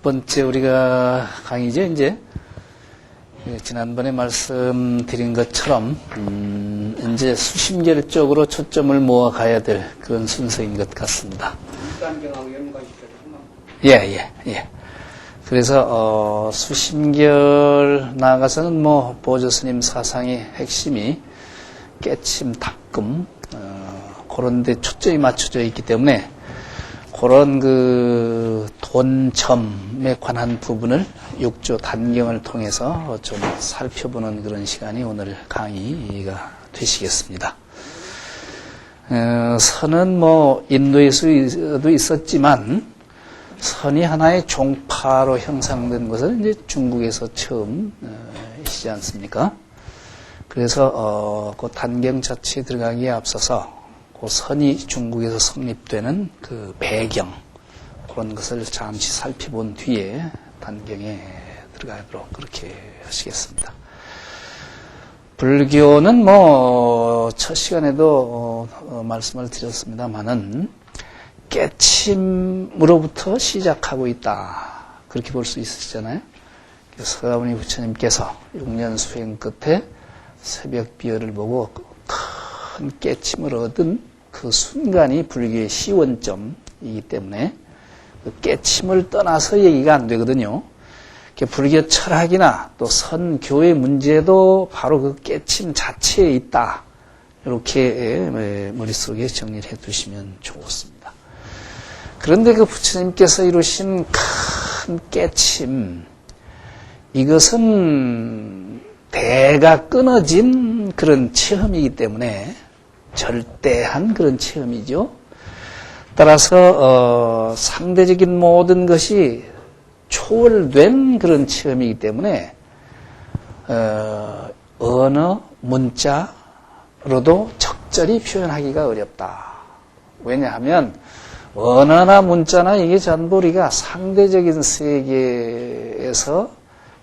번째 우리가 강의죠, 이제. 지난번에 말씀드린 것처럼, 이제 수심결 쪽으로 초점을 모아 가야 될 그런 순서인 것 같습니다. 일단경하고 연관시켜서 예. 그래서, 수심결 나아가서는 보조 스님 사상의 핵심이 깨침, 닦음, 그런 데 초점이 맞춰져 있기 때문에, 그런 돈점에 관한 부분을 육조 단경을 통해서 좀 살펴보는 그런 시간이 오늘 강의가 되시겠습니다. 선은 인도에서도 있었지만 선이 하나의 종파로 형성된 것은 이제 중국에서 처음이시지 않습니까? 그래서 그 단경 자체에 들어가기에 앞서서 그 선이 중국에서 성립되는 그 배경, 그런 것을 잠시 살펴본 뒤에 단경에 들어가도록 그렇게 하시겠습니다. 불교는 첫 시간에도 말씀을 드렸습니다만은 깨침으로부터 시작하고 있다. 그렇게 볼 수 있으시잖아요. 서가모니 부처님께서 6년 수행 끝에 새벽 비열을 보고 큰 깨침을 얻은 그 순간이 불교의 시원점이기 때문에 그 깨침을 떠나서 얘기가 안 되거든요. 불교 철학이나 또 선교의 문제도 바로 그 깨침 자체에 있다. 이렇게 머릿속에 정리를 해 두시면 좋습니다. 그런데 그 부처님께서 이루신 큰 깨침, 이것은 대가 끊어진 그런 체험이기 때문에 절대한 그런 체험이죠. 따라서 상대적인 모든 것이 초월된 그런 체험이기 때문에 언어, 문자로도 적절히 표현하기가 어렵다. 왜냐하면 언어나 문자나 이게 전부 우리가 상대적인 세계에서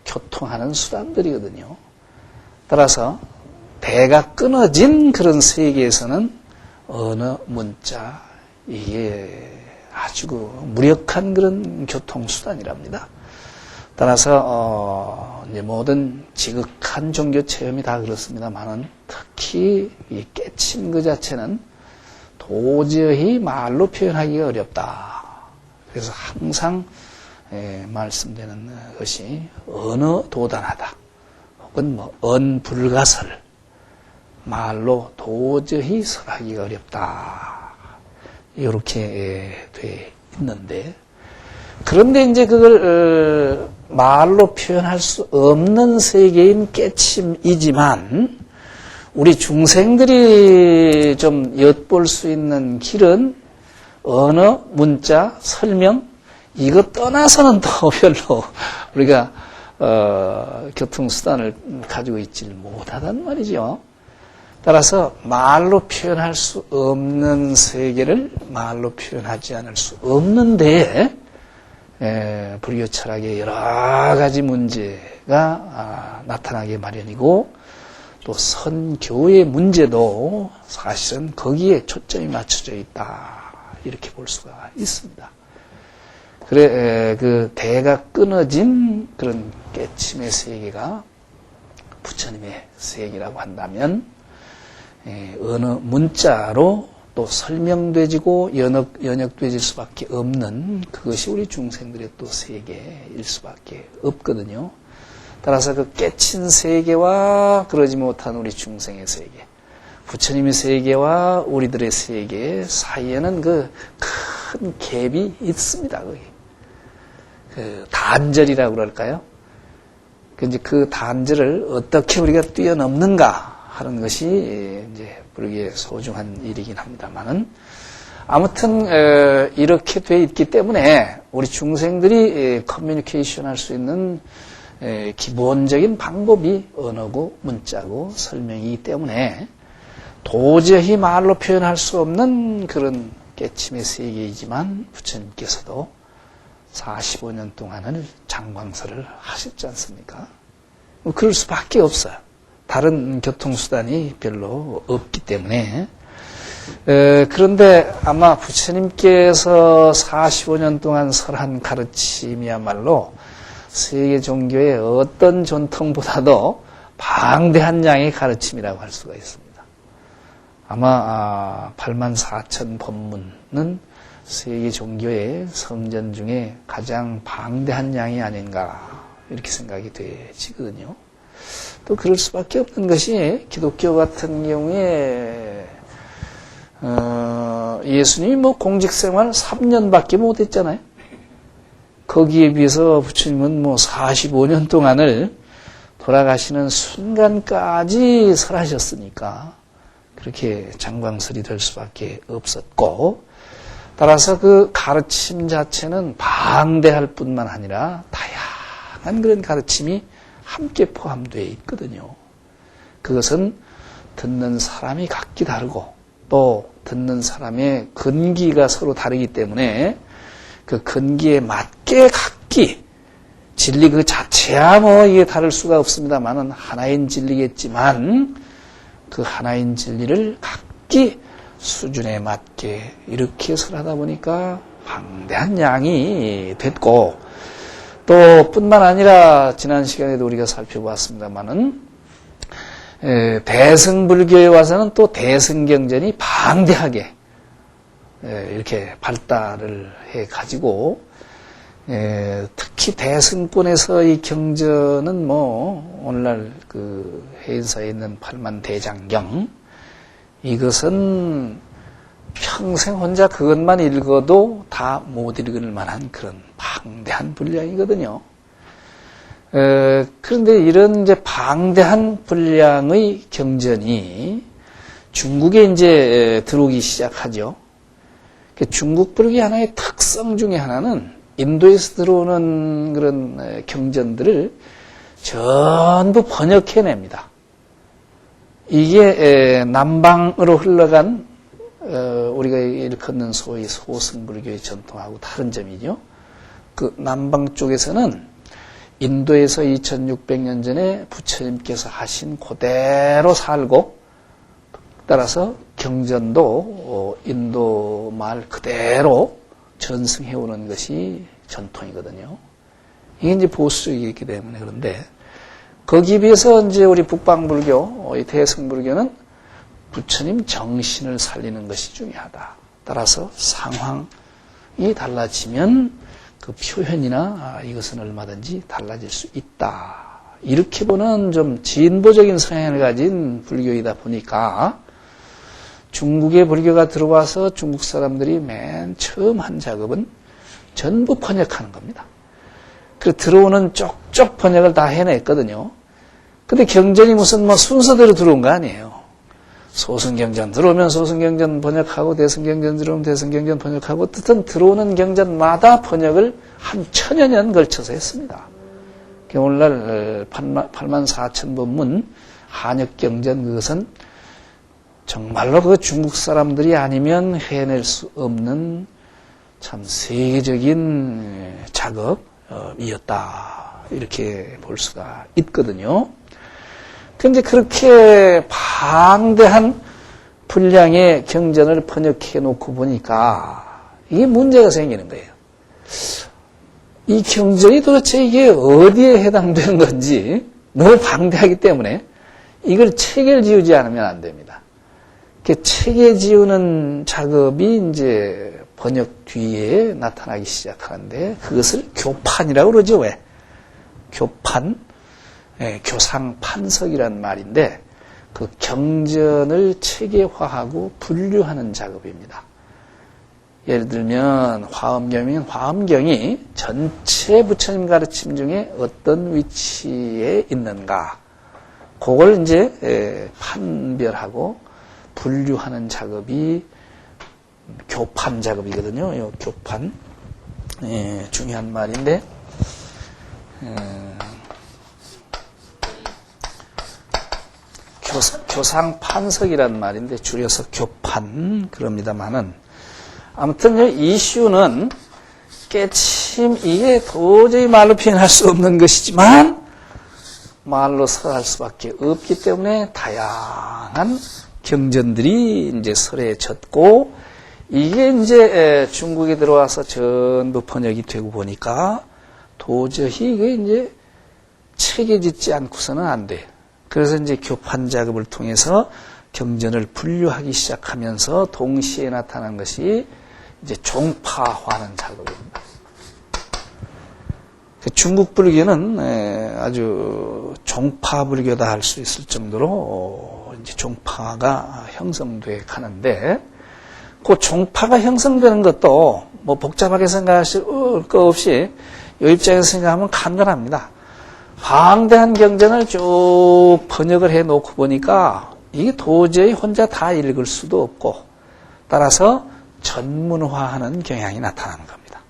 교통하는 수단들이거든요. 따라서 대가 끊어진 그런 세계에서는 언어, 문자, 이게 아주 무력한 그런 교통수단이랍니다. 따라서 이제 모든 지극한 종교 체험이 다 그렇습니다만은 특히 이 깨침 그 자체는 도저히 말로 표현하기가 어렵다. 그래서 항상 말씀되는 것이 언어 도단하다. 혹은 언불가설. 말로 도저히 설하기가 어렵다. 이렇게 돼 있는데, 그런데 이제 그걸 말로 표현할 수 없는 세계인 깨침이지만 우리 중생들이 좀 엿볼 수 있는 길은 언어, 문자, 설명 이거 떠나서는 또 별로 우리가 교통수단을 가지고 있지를 못하단 말이죠. 따라서 말로 표현할 수 없는 세계를 말로 표현하지 않을 수 없는데 불교 철학의 여러 가지 문제가 나타나게 마련이고 또 선교의 문제도 사실은 거기에 초점이 맞춰져 있다. 이렇게 볼 수가 있습니다. 그래 그 대가 끊어진 그런 깨침의 세계가 부처님의 세계라고 한다면 어느 문자로 또 설명되지고 연역되질 수밖에 없는 그것이 우리 중생들의 또 세계일 수밖에 없거든요. 따라서 그 깨친 세계와 그러지 못한 우리 중생의 세계, 부처님의 세계와 우리들의 세계 사이에는 그 큰 갭이 있습니다. 거기. 그 단절이라고 그럴까요? 그 단절을 어떻게 우리가 뛰어넘는가 하는 것이 이제 불교의 소중한 일이긴 합니다만은 아무튼 이렇게 돼 있기 때문에 우리 중생들이 커뮤니케이션 할 수 있는 기본적인 방법이 언어고 문자고 설명이기 때문에 도저히 말로 표현할 수 없는 그런 깨침의 세계이지만 부처님께서도 45년 동안을 장광설을 하셨지 않습니까? 그럴 수밖에 없어요. 다른 교통수단이 별로 없기 때문에 그런데 아마 부처님께서 45년 동안 설한 가르침이야말로 세계 종교의 어떤 전통보다도 방대한 양의 가르침이라고 할 수가 있습니다. 아마 84,000 법문은 세계 종교의 성전 중에 가장 방대한 양이 아닌가 이렇게 생각이 되지거든요. 또 그럴 수밖에 없는 것이 기독교 같은 경우에 예수님이 공직생활 3년밖에 못했잖아요. 거기에 비해서 부처님은 45년 동안을 돌아가시는 순간까지 설하셨으니까 그렇게 장광설이 될 수밖에 없었고, 따라서 그 가르침 자체는 방대할 뿐만 아니라 다양한 그런 가르침이 함께 포함되어 있거든요. 그것은 듣는 사람이 각기 다르고 또 듣는 사람의 근기가 서로 다르기 때문에 그 근기에 맞게 각기 진리 그 자체야 이게 다를 수가 없습니다만은 하나인 진리겠지만 그 하나인 진리를 각기 수준에 맞게 이렇게 설하다 보니까 방대한 양이 됐고, 또 뿐만 아니라 지난 시간에도 우리가 살펴보았습니다만은 대승불교에 와서는 또 대승경전이 방대하게 이렇게 발달을 해가지고, 특히 대승권에서 이 경전은 오늘날 그 해인사에 있는 팔만대장경, 이것은 평생 혼자 그것만 읽어도 다 못 읽을 만한 그런 방대한 분량이거든요. 그런데 이런 이제 방대한 분량의 경전이 중국에 이제 들어오기 시작하죠. 중국 불교의 하나의 특성 중에 하나는 인도에서 들어오는 그런 경전들을 전부 번역해냅니다. 이게 남방으로 흘러간 우리가 일컫는 소위 소승불교의 전통하고 다른 점이죠. 그 남방 쪽에서는 인도에서 2600년 전에 부처님께서 하신 그대로 살고, 따라서 경전도 인도 말 그대로 전승해오는 것이 전통이거든요. 이게 이제 보수적이기 때문에. 그런데 거기에 비해서 이제 우리 북방불교, 이 대승불교는 부처님 정신을 살리는 것이 중요하다. 따라서 상황이 달라지면 그 표현이나 이것은 얼마든지 달라질 수 있다. 이렇게 보는 좀 진보적인 성향을 가진 불교이다 보니까 중국의 불교가 들어와서 중국 사람들이 맨 처음 한 작업은 전부 번역하는 겁니다. 그 들어오는 쪽쪽 번역을 다 해냈거든요. 근데 경전이 무슨 순서대로 들어온 거 아니에요. 소승경전 들어오면 소승경전 번역하고, 대승경전 들어오면 대승경전 번역하고, 어쨌든 들어오는 경전마다 번역을 한 1000여 년 걸쳐서 했습니다. 오늘날 84,000 법문 한역경전, 그것은 정말로 그 중국 사람들이 아니면 해낼 수 없는 참 세계적인 작업이었다. 이렇게 볼 수가 있거든요. 그런데 그렇게 방대한 분량의 경전을 번역해 놓고 보니까 이게 문제가 생기는 거예요. 이 경전이 도대체 이게 어디에 해당되는 건지 너무 방대하기 때문에 이걸 책을 지우지 않으면 안 됩니다. 책에 지우는 작업이 이제 번역 뒤에 나타나기 시작하는데, 그것을 교판이라고 그러죠. 왜? 교판, 교상판석이란 말인데, 그 경전을 체계화하고 분류하는 작업입니다. 예를 들면 화엄경이면 화엄경이 전체 부처님 가르침 중에 어떤 위치에 있는가, 그걸 이제 판별하고 분류하는 작업이 교판 작업이거든요. 이 교판, 중요한 말인데, 교상판석이란 말인데 줄여서 교판 그럽니다만은, 아무튼 이 이슈는 깨침 이게 도저히 말로 표현할 수 없는 것이지만 말로 설할 수밖에 없기 때문에 다양한 경전들이 이제 설에 졌고, 이게 이제 중국에 들어와서 전부 번역이 되고 보니까 도저히 이게 이제 책에 짓지 않고서는 안 돼. 그래서 이제 교판 작업을 통해서 경전을 분류하기 시작하면서 동시에 나타난 것이 이제 종파화하는 작업입니다. 중국 불교는 아주 종파 불교다 할 수 있을 정도로 이제 종파가 형성돼 가는데, 그 종파가 형성되는 것도 뭐 복잡하게 생각하실 거 없이 이 입장에서 생각하면 간단합니다. 방대한 경전을 쭉 번역을 해 놓고 보니까 이게 도저히 혼자 다 읽을 수도 없고, 따라서 전문화하는 경향이 나타나는 겁니다.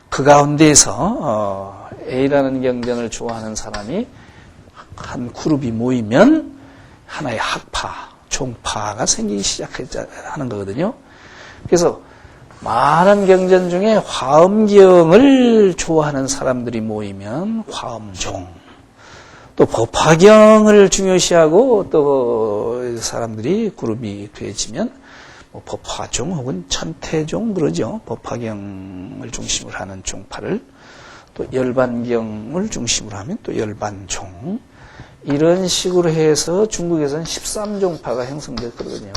그 가운데에서 A라는 경전을 좋아하는 사람이 한 그룹이 모이면 하나의 학파, 종파가 생기기 시작하는 거거든요. 그래서 많은 경전 중에 화엄경을 좋아하는 사람들이 모이면 화엄종, 또 법화경을 중요시하고 또 사람들이 그룹이 되어지면 뭐 법화종 혹은 천태종 그러죠. 법화경을 중심으로 하는 종파를, 또 열반경을 중심으로 하면 또 열반종, 이런 식으로 해서 중국에서는 13종파가 형성됐거든요.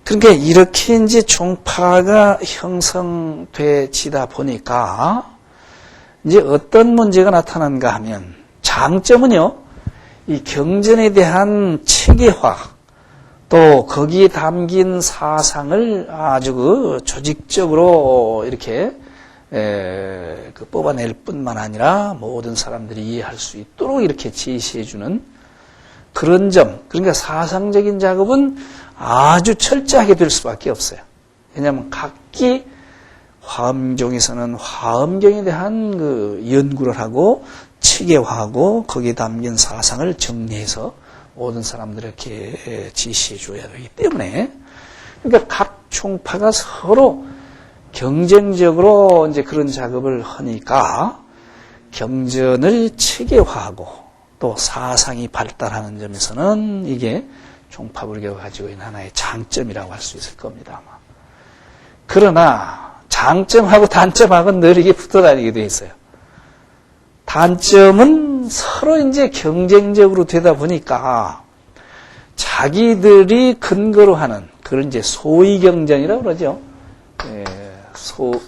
그러니까 이렇게 이제 종파가 형성되지다 보니까 이제 어떤 문제가 나타난가 하면, 장점은요, 이 경전에 대한 체계화, 또 거기에 담긴 사상을 아주 조직적으로 이렇게 뽑아낼 뿐만 아니라 모든 사람들이 이해할 수 있도록 이렇게 제시해주는 그런 점, 그러니까 사상적인 작업은 아주 철저하게 될 수밖에 없어요. 왜냐하면 각기 화엄경에서는 화엄경에 대한 그 연구를 하고 체계화하고 거기에 담긴 사상을 정리해서 모든 사람들에게 지시해 줘야 되기 때문에, 그러니까 각 종파가 서로 경쟁적으로 이제 그런 작업을 하니까 경전을 체계화하고 또 사상이 발달하는 점에서는 이게 종파불교가 가지고 있는 하나의 장점이라고 할 수 있을 겁니다, 아마. 그러나 장점하고 단점하고 늘 이게 붙어 다니게 돼 있어요. 단점은 서로 이제 경쟁적으로 되다 보니까 자기들이 근거로 하는 그런 이제 소의 경전이라고 그러죠. 소의.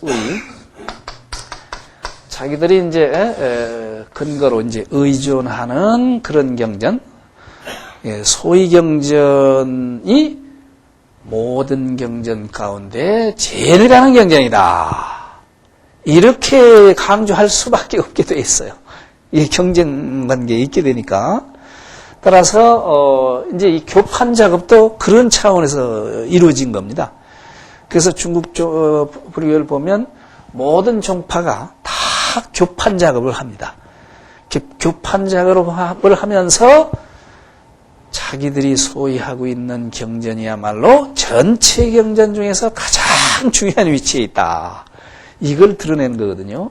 자기들이 이제 근거로 이제 의존하는 그런 경전, 소의 경전이 모든 경전 가운데 제일이라는 경전이다. 이렇게 강조할 수밖에 없게 돼 있어요. 이 경쟁 관계에 있게 되니까. 따라서 이제 이 교판 작업도 그런 차원에서 이루어진 겁니다. 그래서 중국 불교를 보면 모든 종파가 다 교판 작업을 합니다. 교판 작업을 하면서 자기들이 소위 하고 있는 경전이야말로 전체 경전 중에서 가장 중요한 위치에 있다. 이걸 드러낸 거거든요.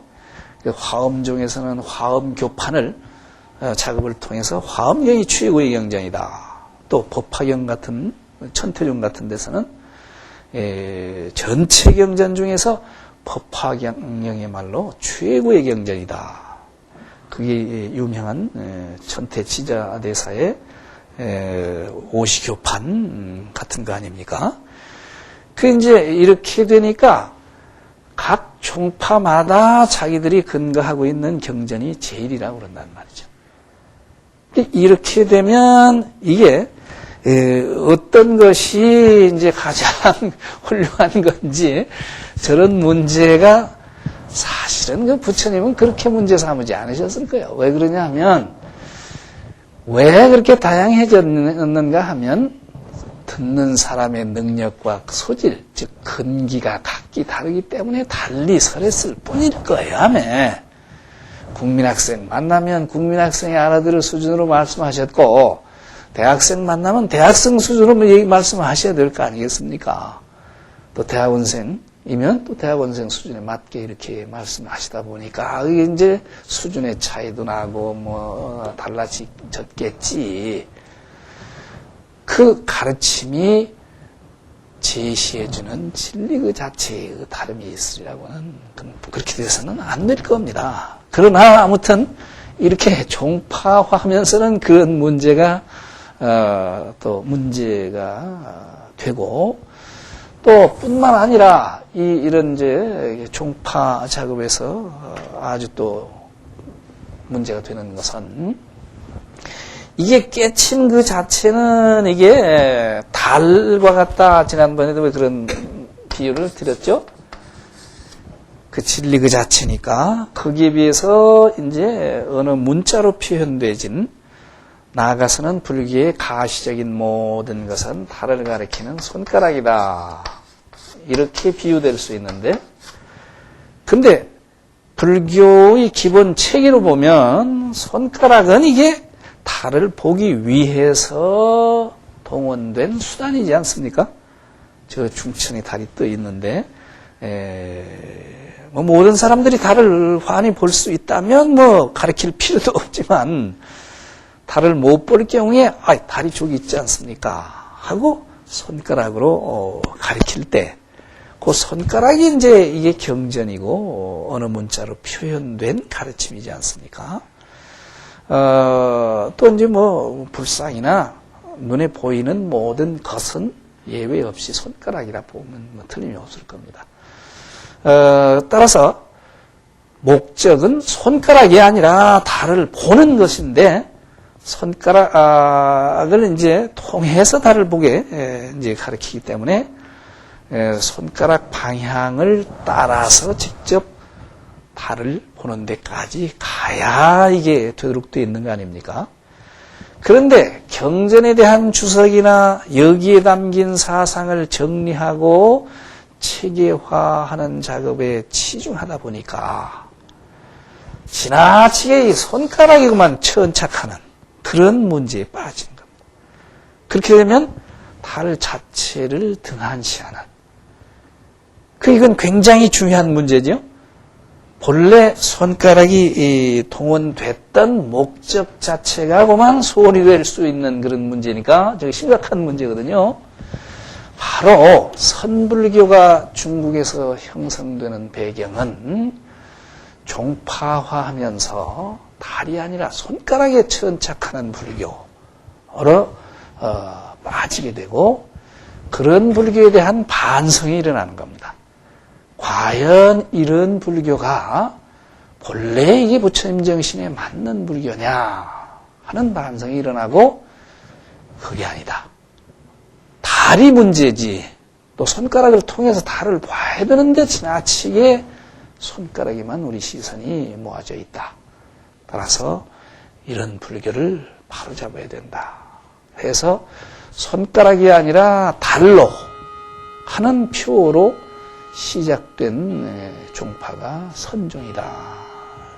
화엄종에서는 화엄교판을 작업을 통해서 화엄경이 최고의 경전이다. 또 법화경 같은 천태종 같은 데서는 전체 경전 중에서 법화경의 말로 최고의 경전이다. 그게 유명한 천태지자대사의 오시교판 같은 거 아닙니까? 그 이제 이렇게 되니까 각 종파마다 자기들이 근거하고 있는 경전이 제일이라고 그런단 말이죠. 이렇게 되면 이게 어떤 것이 이제 가장 훌륭한 건지, 저런 문제가 사실은 그 부처님은 그렇게 문제 삼지 않으셨을 거예요. 왜 그러냐 하면, 왜 그렇게 다양해졌는가 하면 듣는 사람의 능력과 소질, 즉 근기가 각기 다르기 때문에 달리 설했을 뿐일 거예요. 아마 국민학생 만나면 국민학생이 알아들을 수준으로 말씀하셨고, 대학생 만나면 대학생 수준으로 말씀하셔야 될 거 아니겠습니까? 또 대학원생이면 또 대학원생 수준에 맞게 이렇게 말씀하시다 보니까 이게 이제 수준의 차이도 나고 뭐 달라졌겠지. 그 가르침이 제시해주는 진리 그 자체의 다름이 있으리라고는 그렇게 돼서는 안 될 겁니다. 그러나 아무튼 이렇게 종파화하면서는 그런 문제가 또 문제가 되고 또 뿐만 아니라 이런 이제 종파 작업에서 아주 또 문제가 되는 것은 이게 깨침 그 자체는 이게 달과 같다. 지난번에도 왜 그런 비유를 드렸죠? 그 진리 그 자체니까 거기에 비해서 이제 어느 문자로 표현되진 나아가서는 불교의 가시적인 모든 것은 달을 가리키는 손가락이다. 이렇게 비유될 수 있는데 근데 불교의 기본 체계로 보면 손가락은 이게 달을 보기 위해서 동원된 수단이지 않습니까? 저 중천에 달이 떠 있는데 뭐 모든 사람들이 달을 환히 볼 수 있다면 뭐 가르칠 필요도 없지만 달을 못 볼 경우에 달이 저기 있지 않습니까? 하고 손가락으로 가리킬 때 그 손가락이 이제 이게 경전이고 어느 문자로 표현된 가르침이지 않습니까? 또 이제 뭐 불상이나 눈에 보이는 모든 것은 예외 없이 손가락이라 보면 뭐 틀림이 없을 겁니다. 따라서 목적은 손가락이 아니라 달을 보는 것인데 손가락을 이제 통해서 달을 보게 이제 가르치기 때문에 손가락 방향을 따라서 직접 달을 보는 데까지 가야 이게 되도록 되어 있는 거 아닙니까? 그런데 경전에 대한 주석이나 여기에 담긴 사상을 정리하고 체계화하는 작업에 치중하다 보니까 지나치게 이 손가락에만 천착하는 그런 문제에 빠진 겁니다. 그렇게 되면 달 자체를 등한시하는 이건 굉장히 중요한 문제죠. 본래 손가락이 동원됐던 목적 자체가 그만 소홀히 될 수 있는 그런 문제니까 되게 심각한 문제거든요. 바로 선불교가 중국에서 형성되는 배경은 종파화하면서 달이 아니라 손가락에 천착하는 불교로 빠지게 되고 그런 불교에 대한 반성이 일어나는 겁니다. 과연 이런 불교가 본래 이게 부처님 정신에 맞는 불교냐 하는 반성이 일어나고 그게 아니다. 달이 문제지. 또 손가락을 통해서 달을 봐야 되는데 지나치게 손가락에만 우리 시선이 모아져 있다. 따라서 이런 불교를 바로잡아야 된다. 해서 손가락이 아니라 달로 하는 표로 시작된 종파가 선종이다.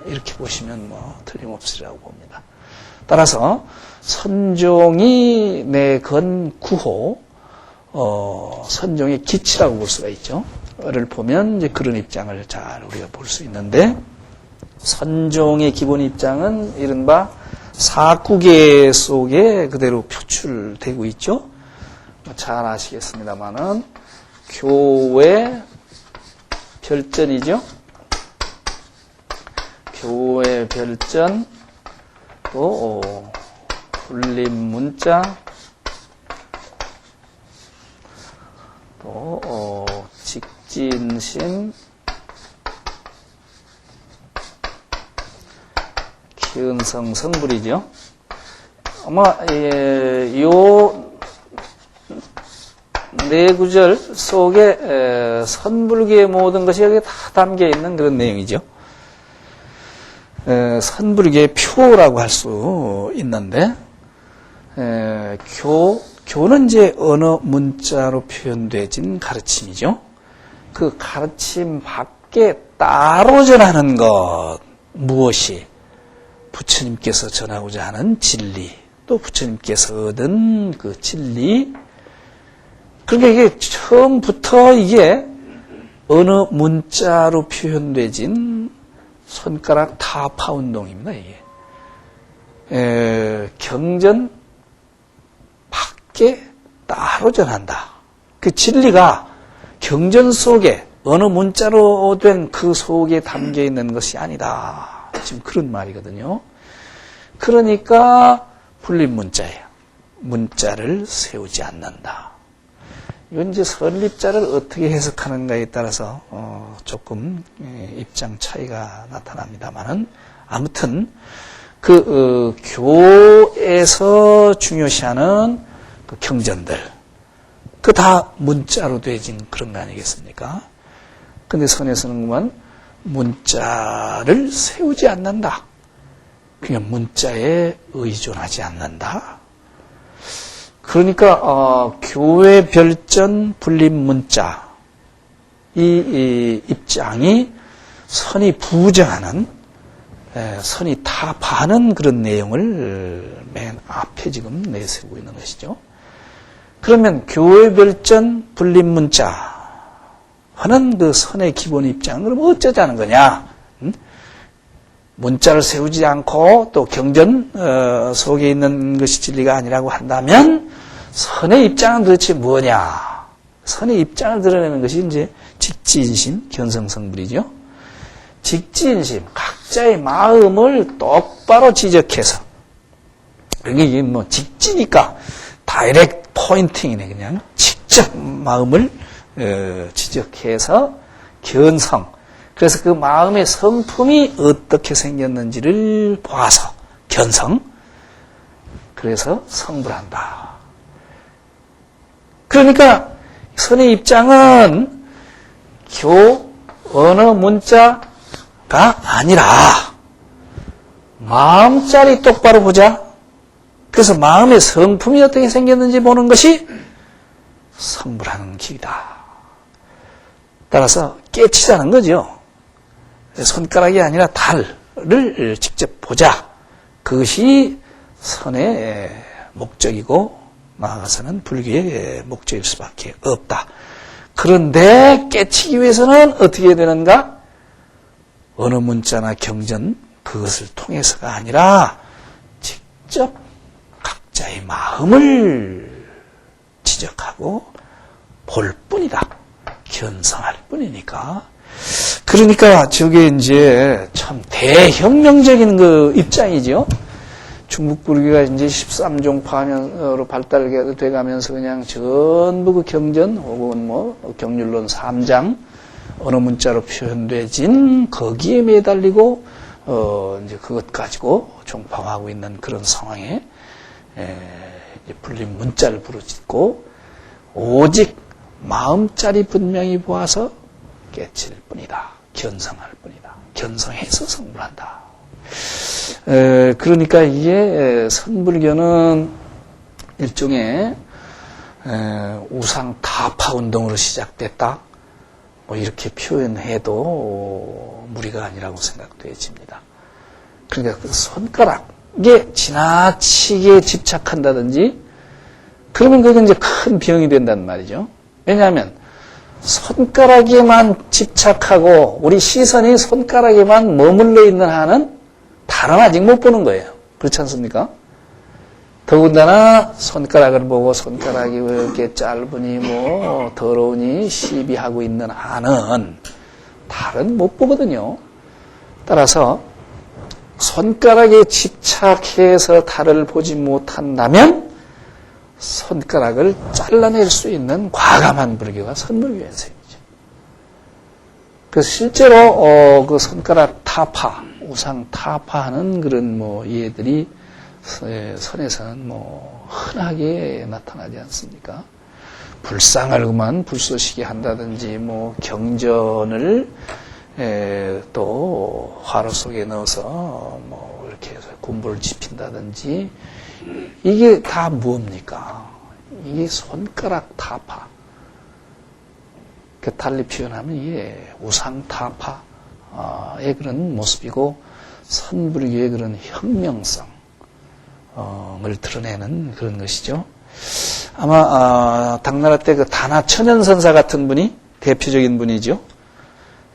이렇게 보시면 뭐 틀림없으리라고 봅니다. 따라서 선종이 내건 구호, 선종의 기치라고 볼 수가 있죠. 를 보면 이제 그런 입장을 잘 우리가 볼 수 있는데 선종의 기본 입장은 이른바 사구계 속에 그대로 표출되고 있죠. 잘 아시겠습니다만은 교회 별전이죠. 교회 별전, 또 불림문자, 또 직진심, 기은성 성불이죠. 아마 요 네 구절 속에 선불교의 모든 것이 여기 다 담겨 있는 그런 내용이죠. 선불교의 표라고 할 수 있는데 교는 이제 언어 문자로 표현되진 가르침이죠. 그 가르침 밖에 따로 전하는 것 무엇이 부처님께서 전하고자 하는 진리, 또 부처님께서 얻은 그 진리. 그러니까 이게 처음부터 이게 어느 문자로 표현되진 손가락 타파 운동입니다. 이게 경전 각게 따로 전한다. 그 진리가 경전 속에 어느 문자로 된 그 속에 담겨 있는 것이 아니다. 지금 그런 말이거든요. 그러니까 불립문자예요. 문자를 세우지 않는다. 이건 이제 설립자를 어떻게 해석하는가에 따라서 조금 입장 차이가 나타납니다만은 아무튼 그 교에서 중요시하는 그 경전들 그 다 문자로 되어진 그런 거 아니겠습니까? 근데 선에서는 그만 문자를 세우지 않는다. 그냥 문자에 의존하지 않는다. 그러니까 교회 별전 분립 문자 이 입장이 선이 부정하는 선이 타파하는 그런 내용을 맨 앞에 지금 내세우고 있는 것이죠. 그러면 교회 별전 분립 문자 하는 그 선의 기본 입장은 그럼 어쩌자는 거냐? 문자를 세우지 않고 또 경전 속에 있는 것이 진리가 아니라고 한다면 선의 입장은 도대체 뭐냐? 선의 입장을 드러내는 것이 이제 직지인심, 견성성불이죠. 직지인심, 각자의 마음을 똑바로 지적해서 이게 뭐 직지니까 다이렉트 포인팅이네. 그냥 직접 마음을 지적해서 견성. 그래서 그 마음의 성품이 어떻게 생겼는지를 봐서 견성. 그래서 성불한다. 그러니까 선의 입장은 어느 문자가 아니라 마음자리 똑바로 보자. 그래서 마음의 성품이 어떻게 생겼는지 보는 것이 성불하는 길이다. 따라서 깨치자는 거죠. 손가락이 아니라 달을 직접 보자. 그것이 선의 목적이고 나아가서는 불교의 목적일 수밖에 없다. 그런데 깨치기 위해서는 어떻게 해야 되는가? 어느 문자나 경전 그것을 통해서가 아니라 직접 각자의 마음을 지적하고 볼 뿐이다. 견성할 뿐이니까. 그러니까 저게 이제 참 대혁명적인 그 입장이죠. 중국 불교가 이제 13종파로 발달돼 가면서 그냥 전부 그 경전 혹은 뭐 경률론 3장 어느 문자로 표현되진 거기에 매달리고 이제 그것 가지고 종파하고 있는 그런 상황에 이제 불림 문자를 부르짖고 오직 마음자리 분명히 보아서 깨칠 뿐이다. 견성할 뿐이다. 견성해서 성불한다. 그러니까 이게 선불교는 일종의 우상타파 운동으로 시작됐다. 뭐 이렇게 표현해도 무리가 아니라고 생각되어집니다. 그러니까 그 손가락에 지나치게 집착한다든지 그러면 그게 이제 큰 병이 된단 말이죠. 왜냐하면 손가락에만 집착하고 우리 시선이 손가락에만 머물러 있는 한은 달은 아직 못 보는 거예요. 그렇지 않습니까? 더군다나 손가락을 보고 손가락이 왜 이렇게 짧으니 뭐 더러우니 시비하고 있는 한은 달은 못 보거든요. 따라서 손가락에 집착해서 달을 보지 못한다면 손가락을 잘라낼 수 있는 과감한 불교가 선불교연생이죠. 그래서 실제로 그 손가락 타파, 우상 타파하는 그런 뭐 이해들이 선에서는 뭐 흔하게 나타나지 않습니까? 불상을 그만 불쏘시게 한다든지 뭐 경전을 또 화로 속에 넣어서 뭐 이렇게 해서 군부를 지핀다든지 이게 다 뭡니까? 이게 손가락 타파. 그 달리 표현하면 이게 우상타파의 그런 모습이고 선불교의 그런 혁명성을 드러내는 그런 것이죠. 아마 당나라 때 그 다나천연선사 같은 분이 대표적인 분이죠.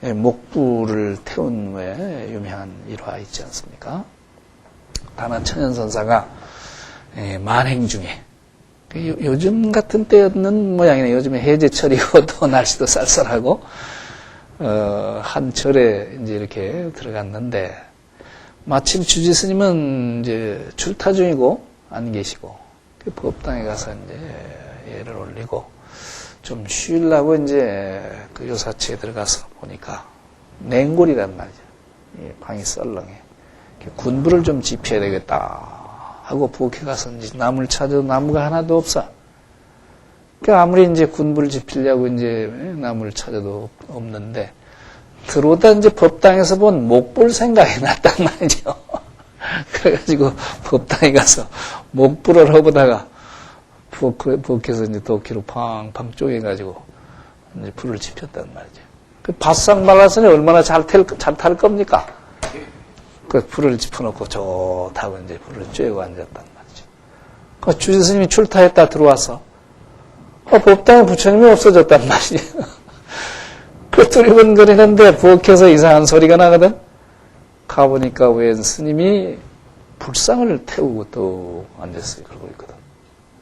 목불을 태운 후에 유명한 일화 있지 않습니까? 다나천연선사가 만행 중에 요즘 같은 때였는 모양이네. 요즘에 해제철이고 또 날씨도 쌀쌀하고, 한 절에 이제 이렇게 들어갔는데, 마침 주지 스님은 이제 출타 중이고, 안 계시고, 그 법당에 가서 이제 예를 올리고, 좀 쉬려고 이제 그 요사치에 들어가서 보니까, 냉골이란 말이죠. 방이 썰렁해. 군부를 좀 지펴야 되겠다 하고 부엌에 가서 이제 나무를 찾아도 나무가 하나도 없어. 그러니까 아무리 이제 군부를 지피려고 이제 나무를 찾아도 없는데, 들어오다 이제 법당에서 본 목불 생각이 났단 말이죠. 그래가지고 법당에 가서 목불을 해보다가 부엌에서 이제 도끼로 팡팡 쪼개가지고 이제 불을 지폈단 말이죠. 그 바싹 말랐으니 얼마나 잘 탈 겁니까? 그 불을 짚어놓고 좋다고 이제 불을 쬐고 앉았단 말이죠. 그 주지 스님이 출타했다 들어와서 법당에 부처님이 없어졌단 말이에요. 그 두리번거리는데 부엌에서 이상한 소리가 나거든. 가보니까 웬 스님이 불상을 태우고 또 앉았어요. 그러고 있거든.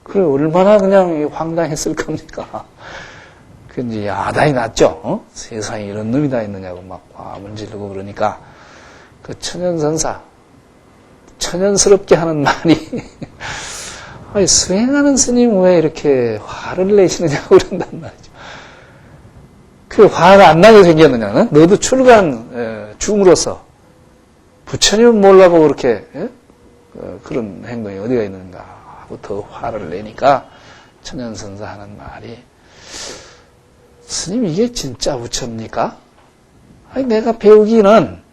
그래 얼마나 그냥 황당했을 겁니까? 그 이제 야단이 났죠. 세상에 이런 놈이 다 있느냐고 막 화문 지르고 그러니까 그 천연선사, 천연스럽게 하는 말이, 아니, 수행하는 스님 왜 이렇게 화를 내시느냐고 그런단 말이죠. 그 화가 안 나게 생겼느냐? 너도 출간 중으로서 부처님은 몰라보고 그렇게 그런 행동이 어디가 있는가 하고 더 화를 내니까 천연선사 하는 말이, 스님 이게 진짜 부처입니까? 아니, 내가 배우기는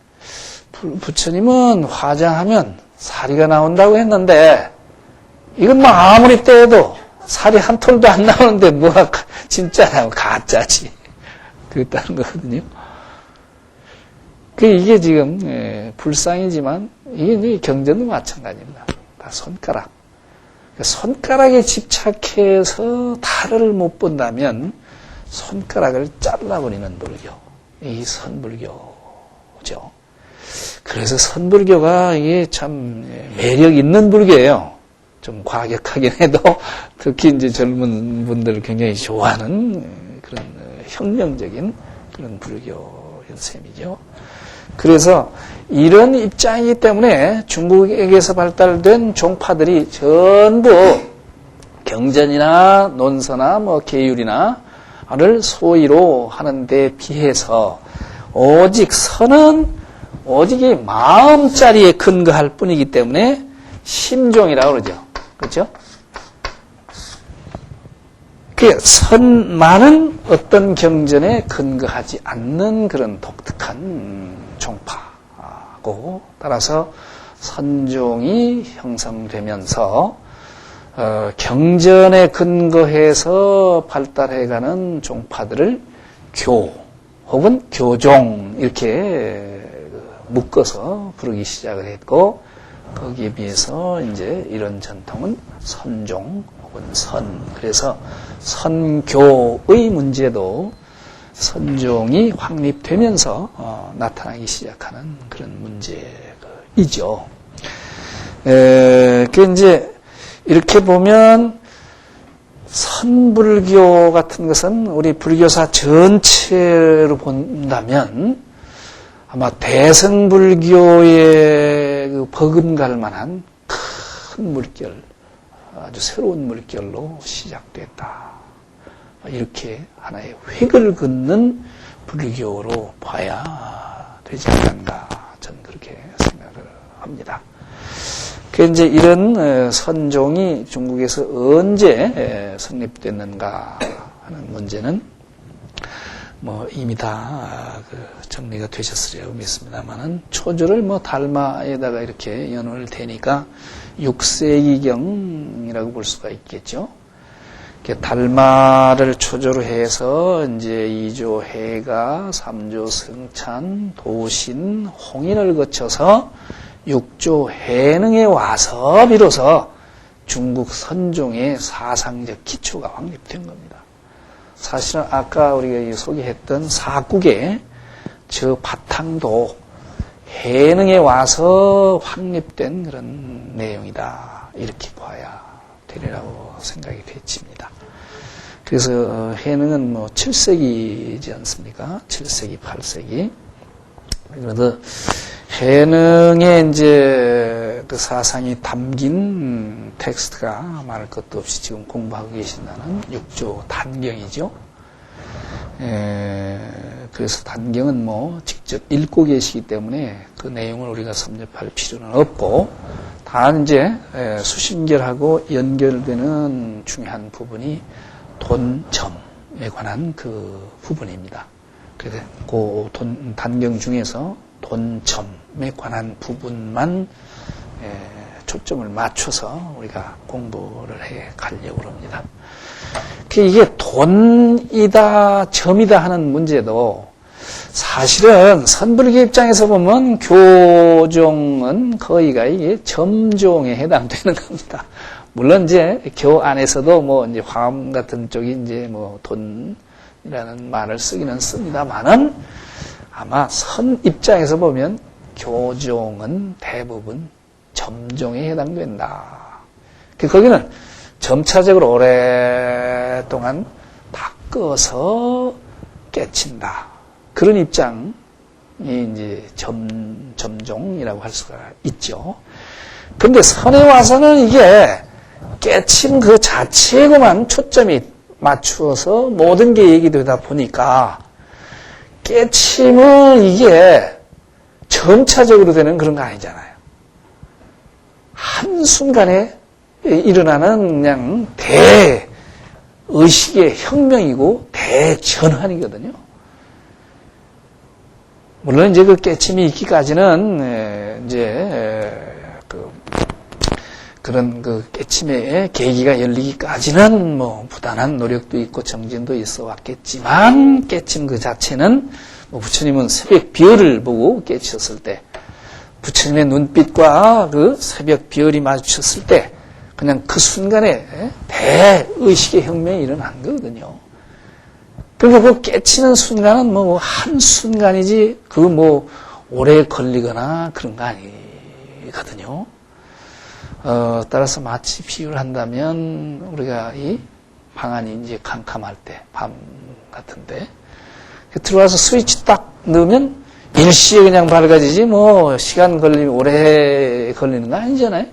부처님은 화장하면 사리가 나온다고 했는데, 이건 뭐 아무리 떼도 살이 한 톨도 안 나오는데 뭐가 진짜냐고, 가짜지. 그랬다는 거거든요. 이게 지금 불상이지만 이게 경전도 마찬가지입니다. 다 손가락. 손가락에 집착해서 달을 못 본다면 손가락을 잘라버리는 불교. 이 선불교죠. 그래서 선불교가 이게 참 매력 있는 불교예요. 좀 과격하긴 해도 특히 이제 젊은 분들 굉장히 좋아하는 그런 혁명적인 그런 불교인 셈이죠. 그래서 이런 입장이기 때문에 중국에게서 발달된 종파들이 전부 경전이나 논서나 뭐 계율이나를 소위로 하는 데 비해서 오직 선은 오직 이 마음자리에 근거할 뿐이기 때문에 심종이라고 그러죠. 그렇죠? 그 선만은 어떤 경전에 근거하지 않는 그런 독특한 종파고, 따라서 선종이 형성되면서 경전에 근거해서 발달해가는 종파들을 교 혹은 교종 이렇게 묶어서 부르기 시작을 했고, 거기에 비해서 이제 이런 전통은 선종 혹은 선, 그래서 선교의 문제도 선종이 확립되면서 나타나기 시작하는 그런 문제이죠. 그 이제 이렇게 보면 선불교 같은 것은 우리 불교사 전체로 본다면 아마 대승불교의 그 버금갈 만한 큰 물결, 아주 새로운 물결로 시작됐다. 이렇게 하나의 획을 긋는 불교로 봐야 되지 않는가, 저는 그렇게 생각을 합니다. 그 이제 이런 선종이 중국에서 언제 성립됐는가 하는 문제는 뭐 이미 다 정리가 되셨으리라고 믿습니다만은 초조를 뭐 달마에다가 이렇게 연을 대니까 6세기경이라고 볼 수가 있겠죠. 달마를 초조로 해서 이제 2조 해가, 3조 승찬, 도신, 홍인을 거쳐서 6조 해능에 와서 비로소 중국 선종의 사상적 기초가 확립된 겁니다. 사실은 아까 우리가 소개했던 사국의 저 바탕도 해능에 와서 확립된 그런 내용이다. 이렇게 봐야 되리라고 생각이 되집니다. 그래서 해능은 뭐 7세기이지 않습니까? 7세기, 8세기. 그래서 해능에 이제 그 사상이 담긴 텍스트가 말할 것도 없이 지금 공부하고 계신다는 6조 단경이죠. 그래서 단경은 뭐 직접 읽고 계시기 때문에 그 내용을 우리가 섭렵할 필요는 없고, 단 이제 수신결하고 연결되는 중요한 부분이 돈점에 관한 그 부분입니다. 그래서 그 단경 중에서 돈점에 관한 부분만 초점을 맞춰서 우리가 공부를 해 가려고 합니다. 이게 돈이다, 점이다 하는 문제도 사실은 선불교 입장에서 보면 교종은 거의가 이게 점종에 해당되는 겁니다. 물론 이제 교 안에서도 뭐 이제 화엄 같은 쪽이 이제 뭐 돈이라는 말을 쓰기는 씁니다만은 아마 선 입장에서 보면 교종은 대부분 점종에 해당된다. 거기는 점차적으로 오랫동안 닦아서 깨친다. 그런 입장이 이제 점종이라고 할 수가 있죠. 근데 선에 와서는 이게 깨침 그 자체에만 초점이 맞추어서 모든 게 얘기되다 보니까 깨침은 이게 점차적으로 되는 그런 거 아니잖아요. 한순간에 일어나는 그냥 대의식의 혁명이고 대전환이거든요. 물론 이제 그 깨침이 있기까지는 이제 그런 그 깨침의 계기가 열리기까지는 뭐 부단한 노력도 있고 정진도 있어 왔겠지만, 깨침 그 자체는 뭐 부처님은 새벽 비열을 보고 깨치셨을 때, 부처님의 눈빛과 그 새벽 비열이 마주쳤을 때 그냥 그 순간에 대의식의 혁명이 일어난 거거든요. 그러니까 그 깨치는 순간은 뭐 한순간이지 그 뭐 오래 걸리거나 그런 거 아니거든요. 따라서 마치 비유를 한다면 우리가 이 방안이 이제 캄캄할 때, 밤 같은데 들어와서 스위치 딱 넣으면 일시에 그냥 밝아지지 뭐 시간 걸리면 오래 걸리는 거 아니잖아요.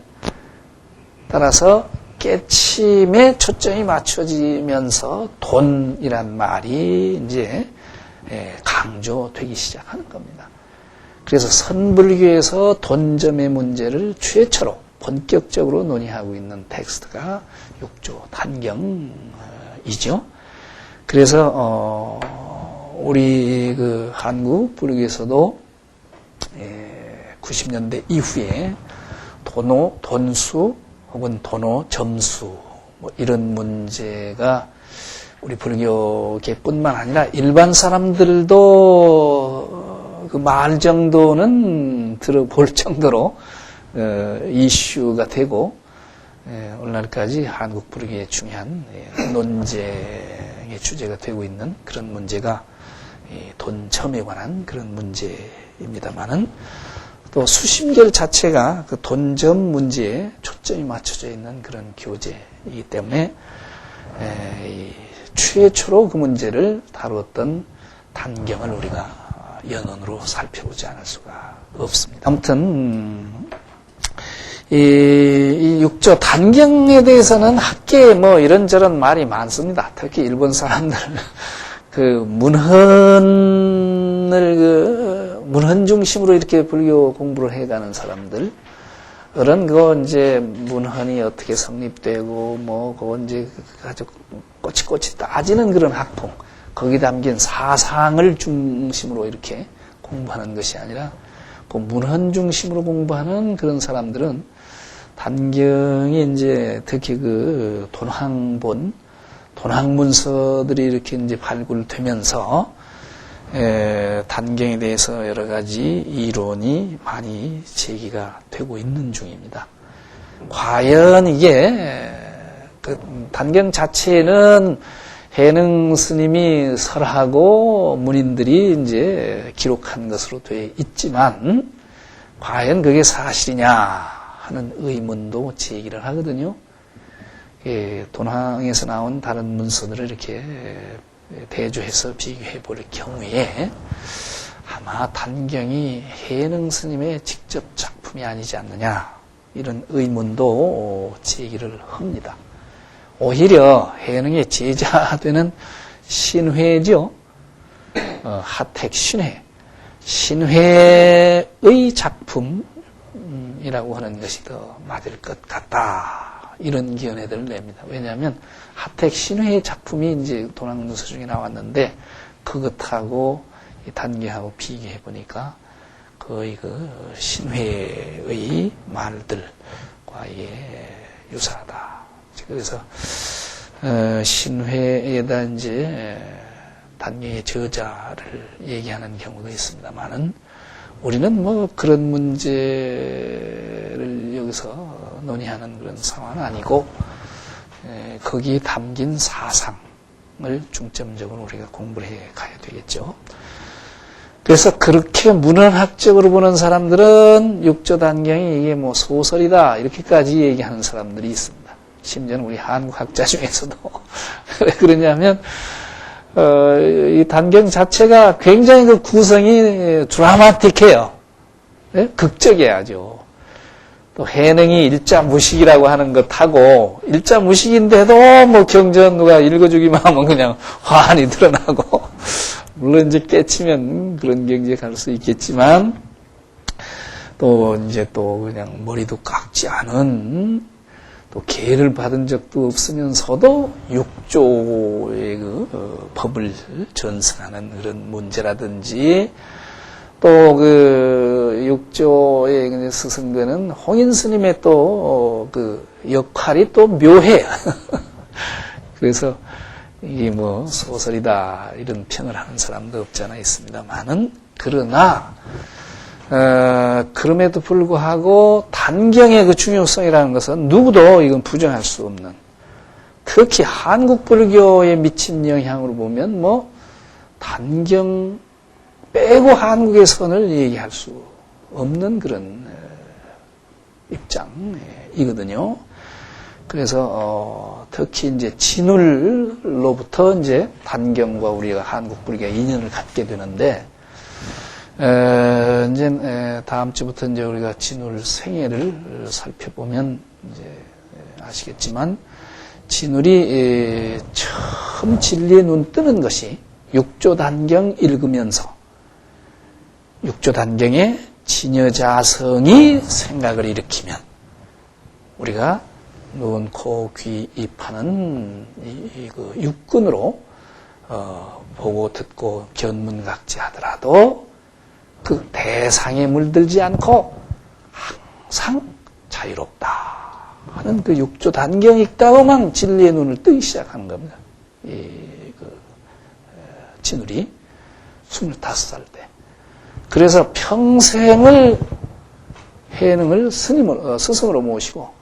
따라서 깨침에 초점이 맞춰지면서 돈이란 말이 이제 강조되기 시작하는 겁니다. 그래서 선불교에서 돈점의 문제를 최초로 본격적으로 논의하고 있는 텍스트가 6조 단경이죠. 그래서 우리 그 한국 불교에서도 90년대 이후에 도노, 돈수 혹은 도노, 점수 뭐 이런 문제가 우리 불교계뿐만 아니라 일반 사람들도 그 말 정도는 들어볼 정도로 이슈가 되고 오늘날까지 한국 불교의 중요한 논쟁의 주제가 되고 있는 그런 문제가 돈점에 관한 그런 문제입니다만은, 또 수심결 자체가 그 돈점 문제에 초점이 맞춰져 있는 그런 교재이기 때문에 최초로 그 문제를 다루었던 단경을 우리가 연원으로 살펴보지 않을 수가 없습니다. 아무튼 이 6조 단경에 대해서는 학계에 뭐 이런저런 말이 많습니다. 특히 일본 사람들 그 문헌 중심으로 이렇게 불교 공부를 해가는 사람들, 그거 이제 문헌이 어떻게 성립되고 뭐 그거 이제 아주 꼬치꼬치 따지는 그런 학풍, 거기 담긴 사상을 중심으로 이렇게 공부하는 것이 아니라 그 문헌 중심으로 공부하는 그런 사람들은 단경이 이제 특히 그 돈학문서들이 이렇게 이제 발굴되면서 단경에 대해서 여러 가지 이론이 많이 제기가 되고 있는 중입니다. 과연 이게 그 단경 자체는 해능 스님이 설하고 문인들이 이제 기록한 것으로 되어 있지만 과연 그게 사실이냐 하는 의문도 제기를 하거든요. 돈항에서 나온 다른 문서들을 이렇게 대조해서 비교해 볼 경우에 아마 단경이 해능 스님의 직접 작품이 아니지 않느냐 이런 의문도 제기를 합니다. 오히려 해능의 제자되는 신회죠. 하택 신회의 작품이라고 하는 것이 더 맞을 것 같다. 이런 견해들을 냅니다. 왜냐하면 하택 신회의 작품이 이제 돈항문서 중에 나왔는데 그것하고 단계하고 비교해 보니까 거의 그 신회의 말들과 유사하다. 그래서 신회에다 이제 단계의 저자를 얘기하는 경우도 있습니다만은 우리는 뭐 그런 문제를 여기서 논의하는 그런 상황은 아니고 거기에 담긴 사상을 중점적으로 우리가 공부를 해 가야 되겠죠. 그래서 그렇게 문헌학적으로 보는 사람들은 육조단경이 이게 뭐 소설이다 이렇게까지 얘기하는 사람들이 있습니다. 심지어는 우리 한국 학자 중에서도 왜 그러냐면 이 단경 자체가 굉장히 그 구성이 드라마틱해요. 네? 극적이야죠. 또 해능이 일자무식이라고 하는 것하고 일자무식인데도 뭐 경전 누가 읽어주기만 하면 그냥 환히 드러나고 물론 이제 깨치면 그런 경지에 갈 수 있겠지만 또 이제 또 그냥 머리도 깎지 않은 또 계를 받은 적도 없으면서도 육조의 법을 전승하는 그런 문제라든지 또 그 육조의 스승되는 홍인 스님의 또 그 역할이 또 묘해요. 그래서 이게 뭐 소설이다 이런 평을 하는 사람도 없지 않아 있습니다만은 그러나 그럼에도 불구하고 단경의 그 중요성이라는 것은 누구도 이건 부정할 수 없는 특히 한국 불교에 미친 영향으로 보면 뭐 단경 빼고 한국의 선을 얘기할 수 없는 그런 입장이거든요. 그래서 특히 이제 진울로부터 이제 단경과 우리가 한국 불교의 인연을 갖게 되는데 이제 다음 주부터 이제 우리가 진울 생애를 살펴보면 이제 아시겠지만 진울이 처음 진리에 눈 뜨는 것이 육조단경 읽으면서 육조단경의 진여자성이 생각을 일으키면 우리가 눈, 코, 귀, 입하는 그 육근으로 보고 듣고 견문각지하더라도 그 대상에 물들지 않고 항상 자유롭다 하는 그 육조 단경이 있다고만 진리의 눈을 뜨기 시작하는 겁니다. 진울이 25살 때. 그래서 평생을 해능을 스승으로 모시고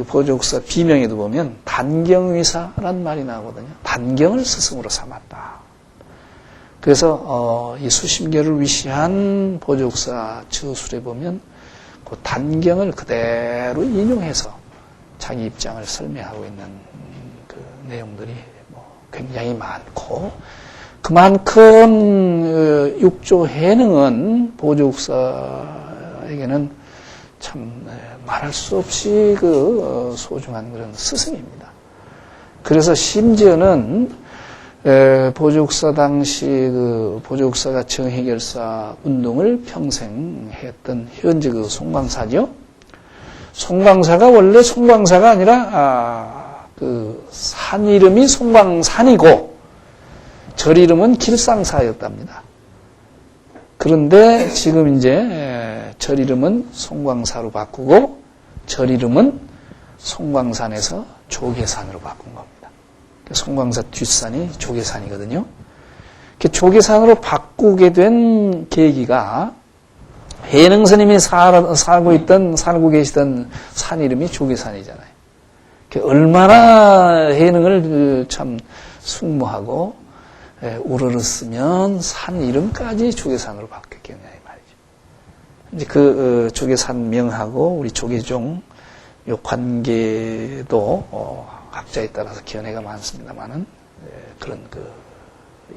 보조국사 비명에도 보면 단경위사란 말이 나오거든요. 단경을 스승으로 삼았다. 그래서 이 수심계를 위시한 보조국사 저술에 보면 그 단경을 그대로 인용해서 자기 입장을 설명하고 있는 그 내용들이 뭐 굉장히 많고 그만큼 육조 해능은 보조국사에게는 참 말할 수 없이 그 소중한 그런 스승입니다. 그래서 심지어는 보조국사 당시 그 보조국사가 정해결사 운동을 평생 했던 현재 그 송광사죠. 송광사가 원래 송광사가 아니라 그 산 이름이 송광산이고 절 이름은 길상사였답니다. 그런데 지금 이제 절 이름은 송광사로 바꾸고 절 이름은 송광산에서 조계산으로 바꾼 겁니다. 송광사 뒷산이 조계산이거든요. 조계산으로 바꾸게 된 계기가 해능 스님이 살고 계시던 산 이름이 조계산이잖아요. 얼마나 해능을 참 숭모하고 우러렀으면 산 이름까지 조계산으로 바뀌었겠냐 이 말이죠. 이제 그 조계산 명하고 우리 조계종 요 관계도 각자에 따라서 견해가 많습니다만은 그런 그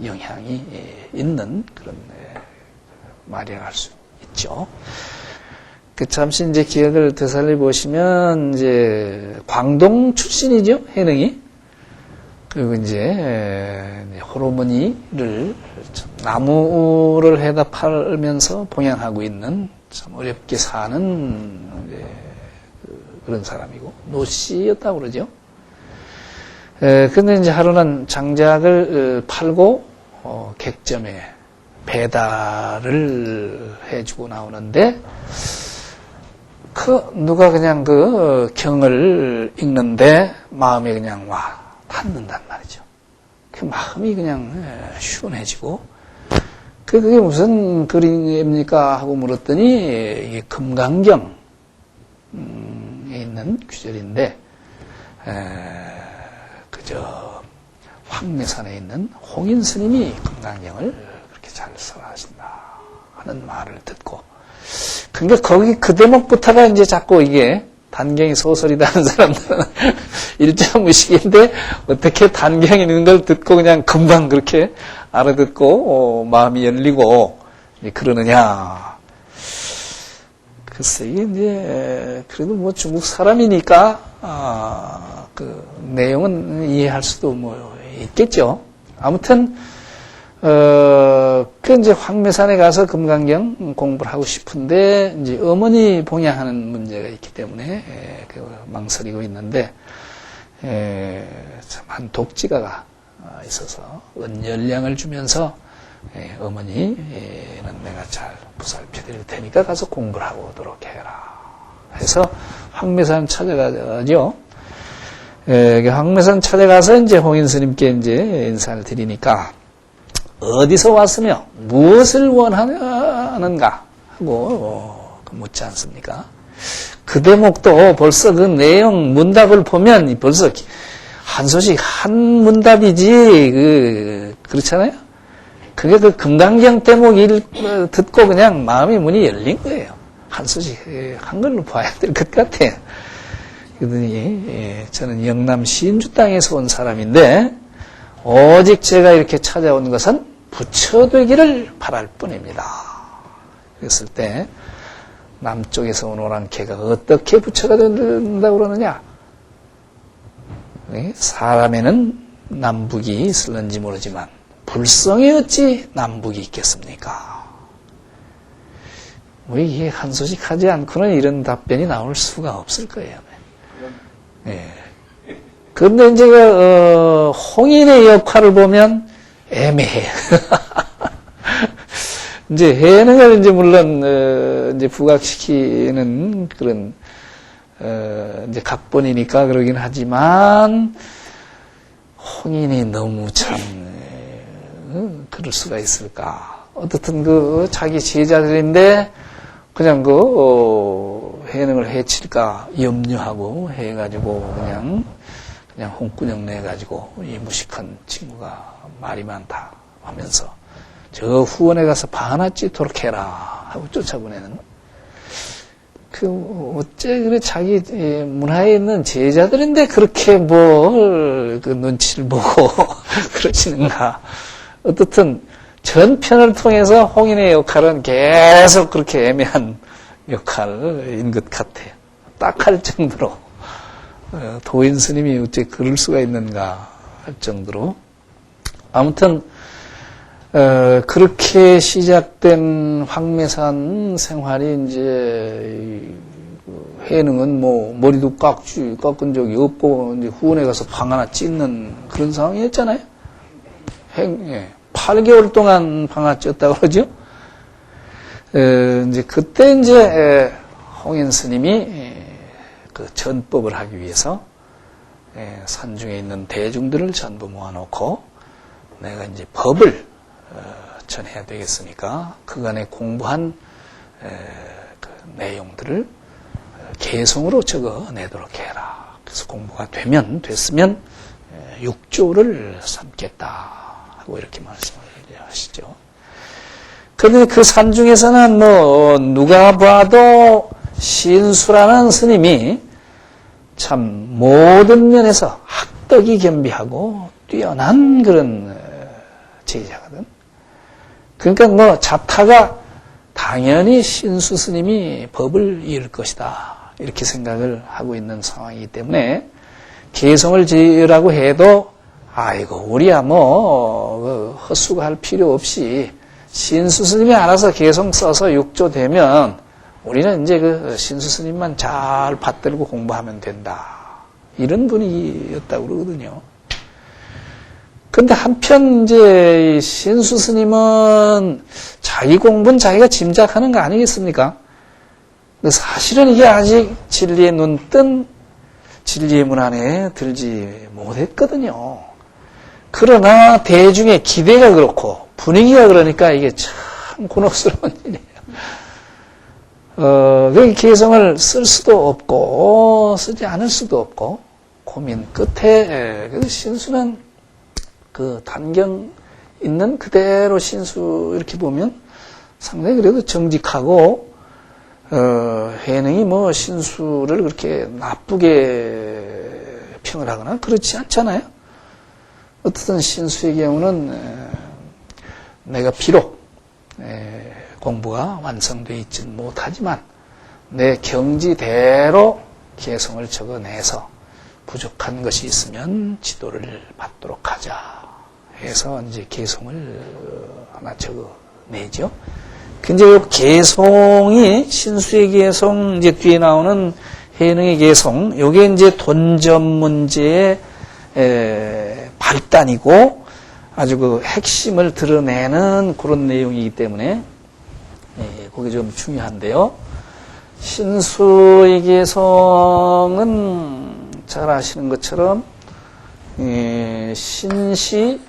영향이 있는 그런 말이라고 할 수 있죠. 잠시 이제 기억을 되살려 보시면 이제 광동 출신이죠, 해능이. 그리고 이제 호르몬이를 나무를 해다 팔면서 봉양하고 있는 참 어렵게 사는 그런 사람이고 노씨였다고 그러죠. 근데 이제 하루는 장작을 팔고 객점에 배달을 해주고 나오는데 누가 그냥 그 경을 읽는데 마음에 그냥 닿는단 말이죠. 그 마음이 그냥 시원해지고 그게 무슨 글입니까 하고 물었더니 이게 금강경에 있는 구절인데 그저 황매산에 있는 홍인 스님이 금강경을 그렇게 잘 설하신다 하는 말을 듣고 그러니까 거기 그 대목부터가 이제 자꾸 이게 단경이 소설이다 하는 사람들은 일자무식인데 어떻게 단경이 있는 걸 듣고 그냥 금방 그렇게 알아듣고 마음이 열리고 그러느냐. 글쎄 이게 이제 그래도 뭐 중국 사람이니까 그 내용은 이해할 수도 뭐 있겠죠. 아무튼 그 이제 황매산에 가서 금강경 공부를 하고 싶은데 이제 어머니 봉양하는 문제가 있기 때문에 망설이고 있는데 참 한 독지가가 있어서 은열량을 주면서 어머니는 내가 잘 보살펴드릴 테니까 가서 공부를 하고 오도록 해라 해서 황매산 찾아가죠. 황매산 찾아가서 이제 홍인 스님께 이제 인사를 드리니까 어디서 왔으며 무엇을 원하는가 하고 묻지 않습니까? 그 대목도 벌써 그 내용 문답을 보면 벌써 한 소식 한 문답이지 그렇잖아요. 그게 그 금강경 대목을 듣고 그냥 마음의 문이 열린 거예요. 한 소식 한 걸로 봐야 될 것 같아요. 그러더니 저는 영남 신주 땅에서 온 사람인데 오직 제가 이렇게 찾아온 것은 부처되기를 바랄 뿐입니다. 그랬을 때 남쪽에서 온 오랑캐가 어떻게 부처가 된다고 그러느냐? 사람에는 남북이 있을는지 모르지만 불성에 어찌 남북이 있겠습니까? 뭐 이게 한 소식 하지 않고는 이런 답변이 나올 수가 없을 거예요. 네. 그런데 이제 홍인의 역할을 보면 애매해. 이제 해능을 이제 물론 이제 부각시키는 그런 이제 각본이니까 그러긴 하지만 홍인이 너무 참 그럴 수가 있을까? 어떻든 그 자기 제자들인데 그냥 그 해능을 해칠까 염려하고 해가지고 그냥 홍구녕 내가지고 이 무식한 친구가 말이 많다 하면서 저 후원에 가서 방 하나 찢도록 해라 하고 쫓아보내는 어째 그래 자기 문화에 있는 제자들인데 그렇게 뭘 그 눈치를 보고 그러시는가. 어떻든 전편을 통해서 홍인의 역할은 계속 그렇게 애매한 역할인 것 같아요. 딱 할 정도로 도인 스님이 어째 그럴 수가 있는가 할 정도로 아무튼 그렇게 시작된 황매산 생활이 이제 해능은 뭐 머리도 깎은 적이 없고 이제 후원에 가서 방 하나 찢는 그런 상황이었잖아요. 8개월 동안 방 하나 찢었다고 그러죠. 이제 그때 이제 홍인 스님이 그 전법을 하기 위해서 산중에 있는 대중들을 전부 모아놓고 내가 이제 법을 전해야 되겠으니까 그간에 공부한 그 내용들을 개성으로 적어내도록 해라. 그래서 공부가 됐으면 6조를 삼겠다 하고 이렇게 말씀을 하시죠. 그런데 그 산중에서는 뭐 누가 봐도 신수라는 스님이 참 모든 면에서 학덕이 겸비하고 뛰어난 그런 제자거든. 그러니까 뭐 자타가 당연히 신수 스님이 법을 이을 것이다. 이렇게 생각을 하고 있는 상황이기 때문에 개성을 지으라고 해도 아이고 우리야 뭐 헛수고할 필요 없이 신수 스님이 알아서 개성 써서 육조되면 우리는 이제 그 신수 스님만 잘 받들고 공부하면 된다. 이런 분위기였다고 그러거든요. 근데 한편 이제 신수 스님은 자기 공부는 자기가 짐작하는 거 아니겠습니까? 근데 사실은 이게 아직 진리의 눈 뜬 진리의 문 안에 들지 못했거든요. 그러나 대중의 기대가 그렇고 분위기가 그러니까 이게 참 곤혹스러운 일이에요. 그 개성을 쓸 수도 없고 쓰지 않을 수도 없고 고민 끝에 그 신수는 그 단경 있는 그대로 신수 이렇게 보면 상당히 그래도 정직하고 해능이 뭐 신수를 그렇게 나쁘게 평을 하거나 그렇지 않잖아요. 어떻든 신수의 경우는 내가 비록 공부가 완성되어 있지는 못하지만 내 경지대로 개성을 적어내서 부족한 것이 있으면 지도를 받도록 하자 해서 이제 개성을 하나 적어내죠. 근데 이 개성이 신수의 개성 이제 뒤에 나오는 해능의 개성 요게 이제 돈점 문제의 발단이고 아주 그 핵심을 드러내는 그런 내용이기 때문에 그게 좀 중요한데요. 신수의 개성은 잘 아시는 것처럼 신시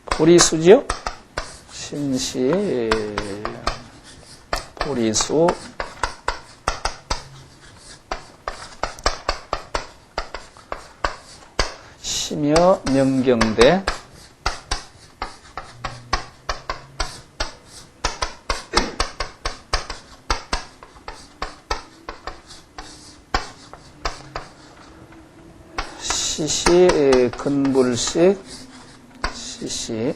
보리수죠. 신시 보리수 시며 명경대 시시 근불식 시시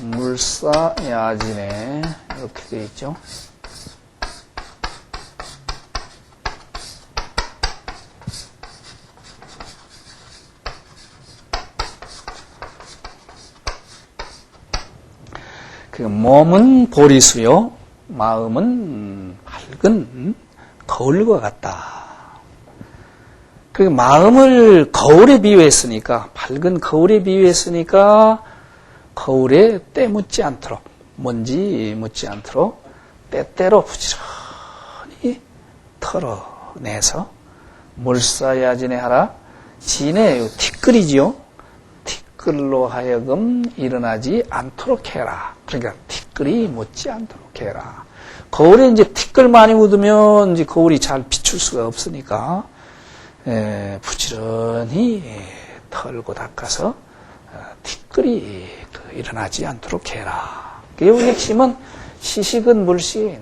물사 야진에 이렇게 되어 있죠. 그 몸은 보리수요, 마음은 밝은 거울과 같다. 그 마음을 거울에 비유했으니까, 밝은 거울에 비유했으니까 거울에 때 묻지 않도록, 먼지 묻지 않도록 때때로 부지런히 털어내서 물사야진에 하라. 진에 티끌이지요. 티끌로 하여금 일어나지 않도록 해라. 그러니까 티끌이 묻지 않도록 해라. 거울에 이제 티끌 많이 묻으면 이제 거울이 잘 비출 수가 없으니까 부지런히 털고 닦아서 티끌이 일어나지 않도록 해라. 그 핵심은 시식은 물시에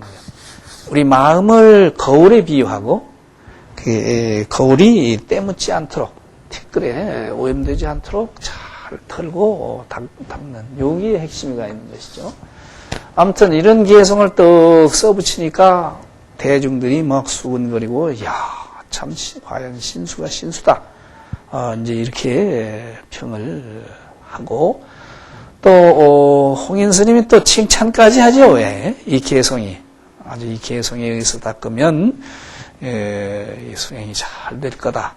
우리 마음을 거울에 비유하고 그 거울이 때묻지 않도록 티끌에 오염되지 않도록 잘 털고 닦는 여기에 핵심이가 있는 것이죠. 아무튼 이런 개성을 떡 써붙이니까 대중들이 막 수근거리고 야, 참 과연 신수가 신수다. 이제 이렇게 평을 하고 또 홍인 스님이 또 칭찬까지 하죠. 왜? 이 개성이 아주 이 개성에 의해서 닦으면 이 수행이 잘 될 거다.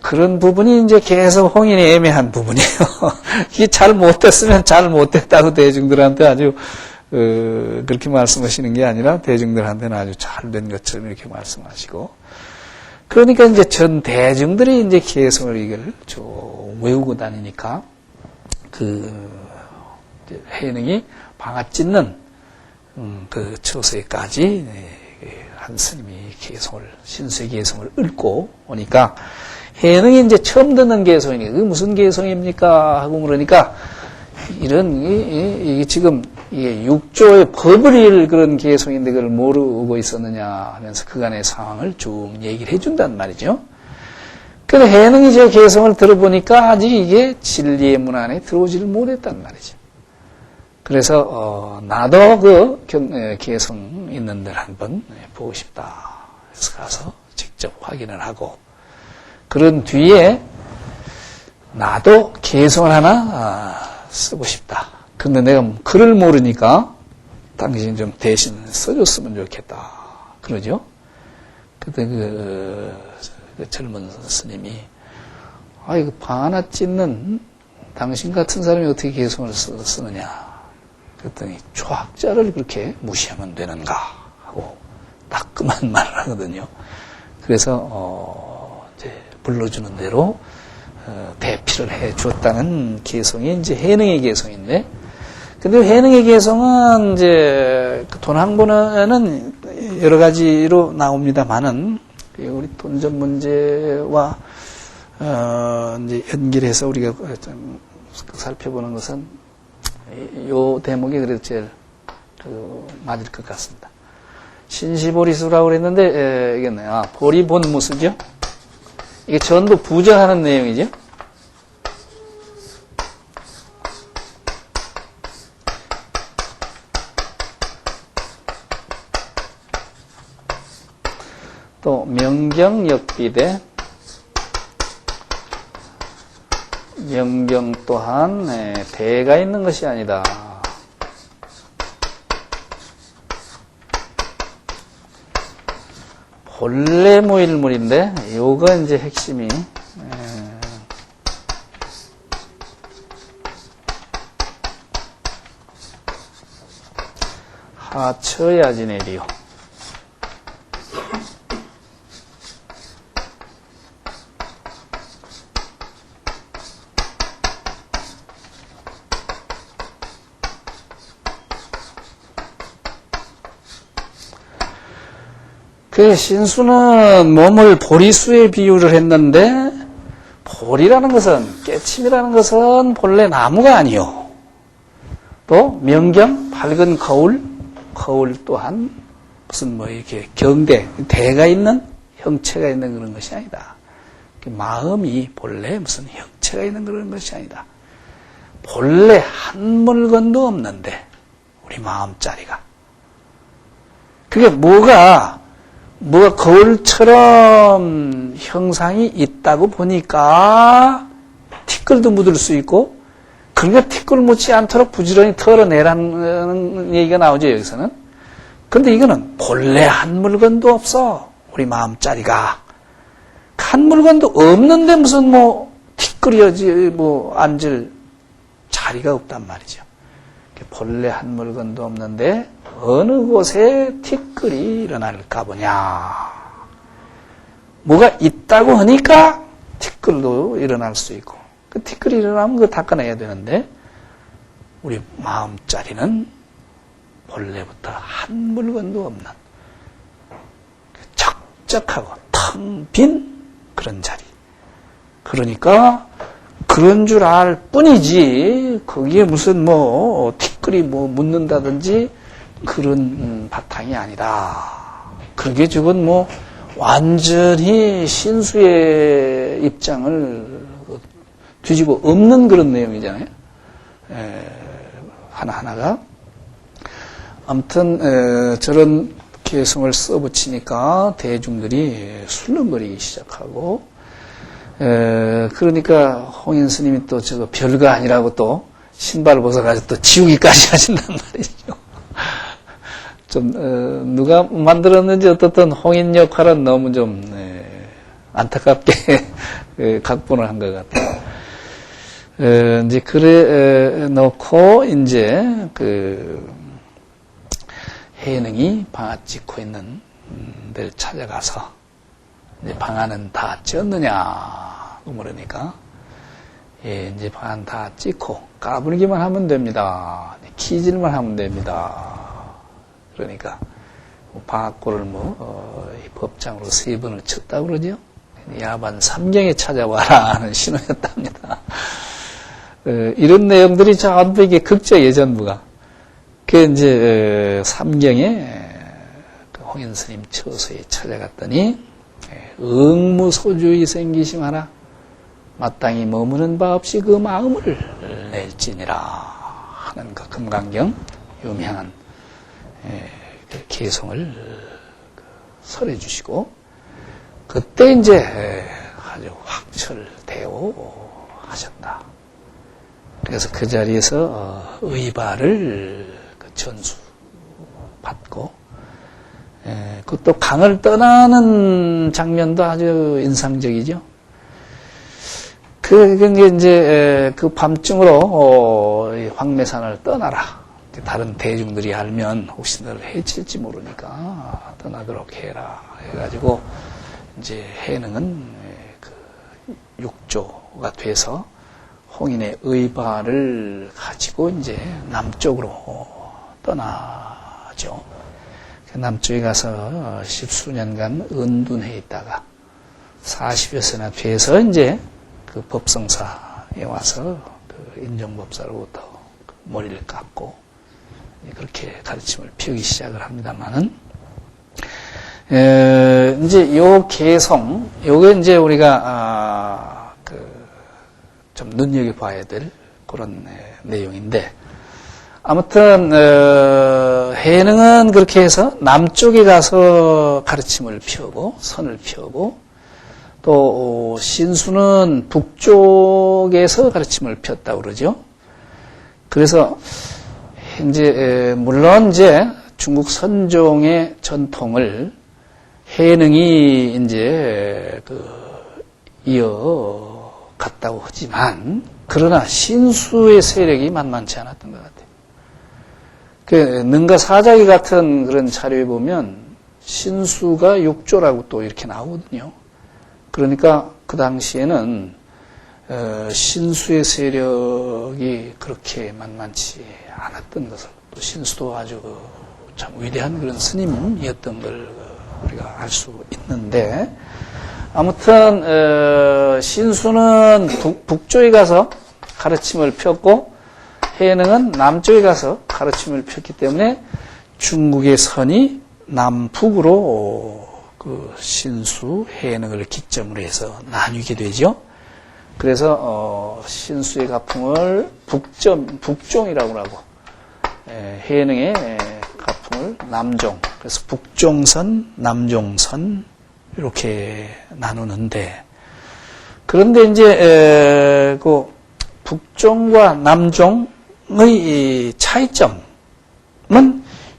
그런 부분이 이제 계속 홍인이 애매한 부분이에요. 이게 잘 못됐으면 잘 못됐다고 대중들한테 아주 그렇게 말씀하시는 게 아니라 대중들한테는 아주 잘 된 것처럼 이렇게 말씀하시고. 그러니까 이제 전 대중들이 이제 개성을 이걸 좀 외우고 다니니까 그 해능이 방앗짓는 그 처소에까지 한 스님이 개성을 신수의 개성을 읊고 오니까 해능이 이제 처음 듣는 개성이니까, 그게 무슨 개성입니까? 하고 그러니까, 이게 지금, 이게 육조의 법을 이을 그런 개성인데 그걸 모르고 있었느냐 하면서 그간의 상황을 쭉 얘기를 해준단 말이죠. 근데 해능이 제 개성을 들어보니까 아직 이게 진리의 문 안에 들어오지를 못했단 말이죠. 그래서 나도 그 개성 있는 데를 한번 보고 싶다. 그래서 가서 직접 확인을 하고 그런 뒤에 나도 개성을 하나 쓰고 싶다. 근데 내가 글을 모르니까 당신 좀 대신 써줬으면 좋겠다. 그러죠. 그때 그 젊은 스님이 이거 방 하나 찢는 당신 같은 사람이 어떻게 개성을 쓰느냐. 그랬더니 초학자를 그렇게 무시하면 되는가 하고 따끔한 말을 하거든요. 그래서 이제 불러주는 대로 대피를 해 주었다는 개성이 이제 해능의 개성인데, 근데 해능의 개성은 이제 돈 한 번에는 여러 가지로 나옵니다만은 우리 돈전 문제와 이제 연결해서 우리가 좀 살펴보는 것은 요 대목이 그래도 제일 맞을 것 같습니다. 신시보리수라고 그랬는데 이게 뭐야? 보리 본무수죠? 이게 전부 부정하는 내용이죠? 또 명경역비대 명경 또한 대가 있는 것이 아니다. 본래 무일물인데 요거 이제 핵심이 하처야지내리요. 그 신수는 몸을 보리수에 비유를 했는데 보리라는 것은 깨침이라는 것은 본래 나무가 아니요. 또 명경 밝은 거울 또한 무슨 뭐 이렇게 경대 대가 있는 형체가 있는 그런 것이 아니다. 마음이 본래 무슨 형체가 있는 그런 것이 아니다. 본래 한 물건도 없는데 우리 마음자리가 그게 뭐가 거울처럼 형상이 있다고 보니까 티끌도 묻을 수 있고, 그러니까 티끌 묻지 않도록 부지런히 털어내라는 얘기가 나오죠, 여기서는. 근데 이거는 본래 한 물건도 없어. 우리 마음자리가. 한 물건도 없는데 무슨 티끌이 앉을 자리가 없단 말이죠. 본래 한 물건도 없는데 어느 곳에 티끌이 일어날까 보냐. 뭐가 있다고 하니까 티끌도 일어날 수 있고, 그 티끌이 일어나면 그거 닦아내야 되는데 우리 마음자리는 본래부터 한 물건도 없는 적적하고 텅 빈 그런 자리. 그러니까 그런 줄 알 뿐이지 거기에 무슨 티끌이 묻는다든지 그런 바탕이 아니다. 그게 지금 완전히 신수의 입장을 뒤집어 엎는 그런 내용이잖아요. 하나하나가. 아무튼 저런 개성을 써붙이니까 대중들이 술렁거리기 시작하고, 그러니까 홍인 스님이 또 저거 별거 아니라고 또 신발을 벗어가지고 또 지우기까지 하신단 말이죠. 좀 누가 만들었는지 어떻든 홍인 역할은 너무 좀 안타깝게 각본을 한 것 같아요. 이제 그래 놓고 이제 해능이 방아 찍고 있는 데를 찾아가서 이제 방아는 다 쪘느냐 그러니까 이제 방아 다 찍고 까불기만 하면 됩니다. 키질만 하면 됩니다. 그러니까 방아골을 법장으로 3번을 쳤다 그러죠. 야반 삼경에 찾아와라 하는 신호였답니다. 이런 내용들이 전부 이게 극저 예전부가. 그 이제 삼경에 홍인 스님 처소에 찾아갔더니 응무소주의 생기심하라 마땅히 머무는 바 없이 그 마음을 낼지니라 하는 그 금강경 유명한 그 개성을 설해 주시고 그때 이제 아주 확철대오하셨다. 그래서 그 자리에서 의발을 전수받고 그것도 강을 떠나는 장면도 아주 인상적이죠. 그게 이제 그 밤중으로 황매산을 떠나라. 다른 대중들이 알면 혹시 너를 해칠지 모르니까 떠나도록 해라. 해가지고 이제 해능은 그 육조가 돼서 홍인의 의발을 가지고 이제 남쪽으로 떠나죠. 남쪽에 가서 십수년간 은둔해 있다가 40여 세나 돼서 이제 그 법성사에 와서 그 인정법사로부터 머리를 깎고 그렇게 가르침을 펴기 시작을 합니다만은 이제 요 개성, 요게 이제 우리가 좀 눈여겨봐야 될 그런 내용인데 아무튼 해능은 그렇게 해서 남쪽에 가서 가르침을 펴고 선을 펴고 또 신수는 북쪽에서 가르침을 폈다고 그러죠. 그래서 이제 물론 이제 중국 선종의 전통을 해능이 이제 이어갔다고 하지만 그러나 신수의 세력이 만만치 않았던 것 같아요. 능가 사자기 같은 그런 자료에 보면 신수가 육조라고 또 이렇게 나오거든요. 그러니까 그 당시에는 신수의 세력이 그렇게 만만치 않았던 것을 또 신수도 아주 참 위대한 그런 스님이었던 걸 우리가 알 수 있는데 아무튼 신수는 북쪽에 가서 가르침을 폈고 해능은 남쪽에 가서 가르침을 폈기 때문에 중국의 선이 남북으로 그 신수, 해능을 기점으로 해서 나뉘게 되죠. 그래서 신수의 가풍을 북종이라고 하고 해능의 가풍을 남종. 그래서 북종선, 남종선 이렇게 나누는데 그런데 이제 그 북종과 남종의 차이점은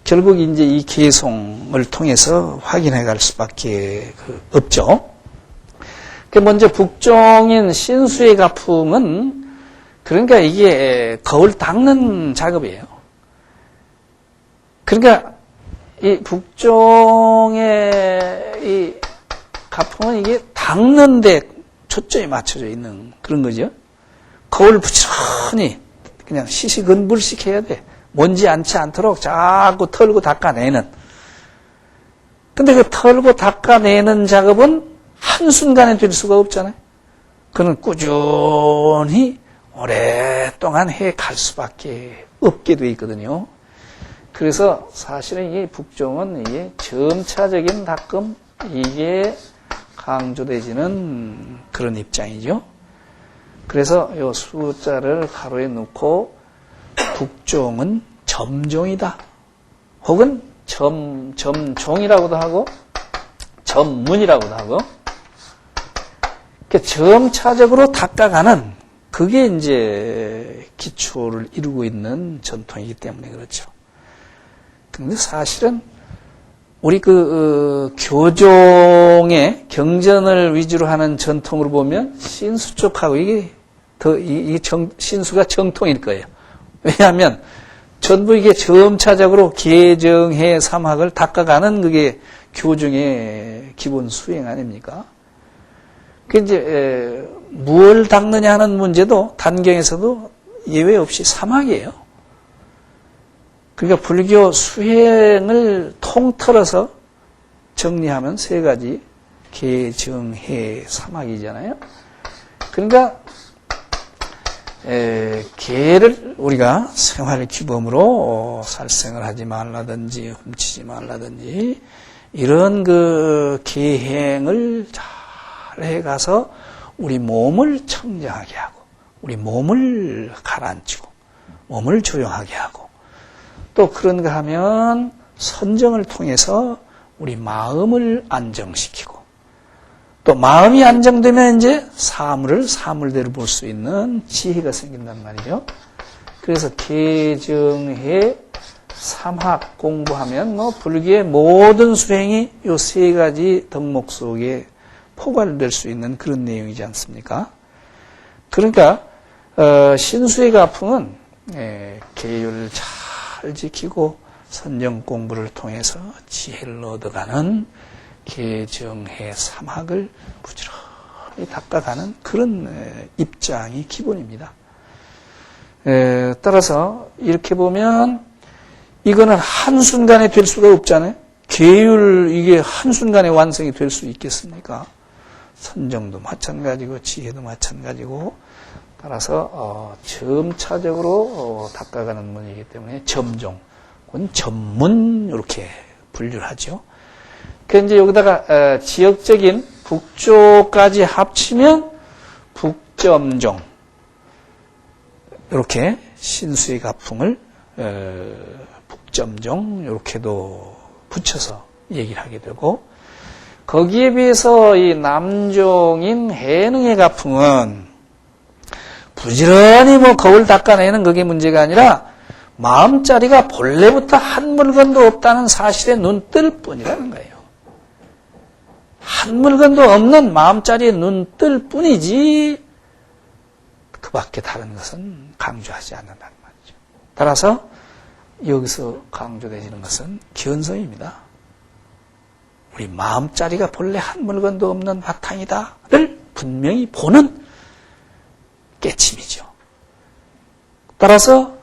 결국 이제 이 개송을 통해서 확인해 갈 수밖에 없죠. 먼저 북종인 신수의 가풍은 그러니까 이게 거울 닦는 작업이에요. 그러니까 이 북종의 이 가풍은 이게 닦는데 초점이 맞춰져 있는 그런 거죠. 거울을 부지런히 그냥 시시근불식 해야 돼. 먼지 앉지 않도록 자꾸 털고 닦아내는. 근데 그 털고 닦아내는 작업은 한순간에 될 수가 없잖아요. 그는 꾸준히 오랫동안 해 갈 수밖에 없게 돼 있거든요. 그래서 사실은 이 북종은 이게 점차적인 닦음, 이게 강조되지는 그런 입장이죠. 그래서 이 숫자를 가로에 넣고 북종은 점종이다. 혹은 점종이라고도 하고 점문이라고도 하고 점차적으로 닦아가는 그게 이제 기초를 이루고 있는 전통이기 때문에 그렇죠. 근데 사실은 우리 교종의 경전을 위주로 하는 전통으로 보면 신수 쪽하고 이게 신수가 정통일 거예요. 왜냐하면 전부 이게 점차적으로 개정해 삼학을 닦아가는 그게 교종의 기본 수행 아닙니까? 그 이제 무엇을 닦느냐 하는 문제도 단경에서도 예외 없이 삼학이에요. 그러니까 불교 수행을 통틀어서 정리하면 세 가지 계정해 사막이잖아요. 그러니까 개를 우리가 생활 규범으로 살생을 하지 말라든지 훔치지 말라든지 이런 그 계행을 잘 해가서 우리 몸을 청정하게 하고 우리 몸을 가라앉히고 몸을 조용하게 하고 또 그런가 하면 선정을 통해서 우리 마음을 안정시키고 또 마음이 안정되면 이제 사물을 사물대로 볼 수 있는 지혜가 생긴단 말이죠. 그래서 계정해 삼학 공부하면 뭐 불교의 모든 수행이 요 세 가지 덕목 속에 포괄될 수 있는 그런 내용이지 않습니까? 그러니까 신수의 가풍은 계율을 잘 지키고 선정 공부를 통해서 지혜를 얻어가는 계정해 삼학을 부지런히 닦아가는 그런 입장이 기본입니다. 따라서 이렇게 보면 이거는 한순간에 될 수가 없잖아요. 계율 이게 한순간에 완성이 될 수 있겠습니까? 선정도 마찬가지고 지혜도 마찬가지고 따라서 점차적으로 닦아가는 문이기 때문에 점종, 그건 전문 이렇게 분류를 하죠. 그 이제 여기다가 지역적인 북조까지 합치면 북점종 이렇게 신수의 가풍을 북점종 이렇게도 붙여서 얘기를 하게 되고 거기에 비해서 이 남종인 해능의 가풍은 부지런히 뭐 거울 닦아내는 그게 문제가 아니라 마음자리가 본래부터 한 물건도 없다는 사실에 눈 뜰 뿐이라는 거예요. 한 물건도 없는 마음자리에 눈 뜰 뿐이지 그 밖에 다른 것은 강조하지 않는다는 말이죠. 따라서 여기서 강조되는 것은 견성입니다. 우리 마음자리가 본래 한 물건도 없는 바탕이다를 분명히 보는 깨침이죠. 따라서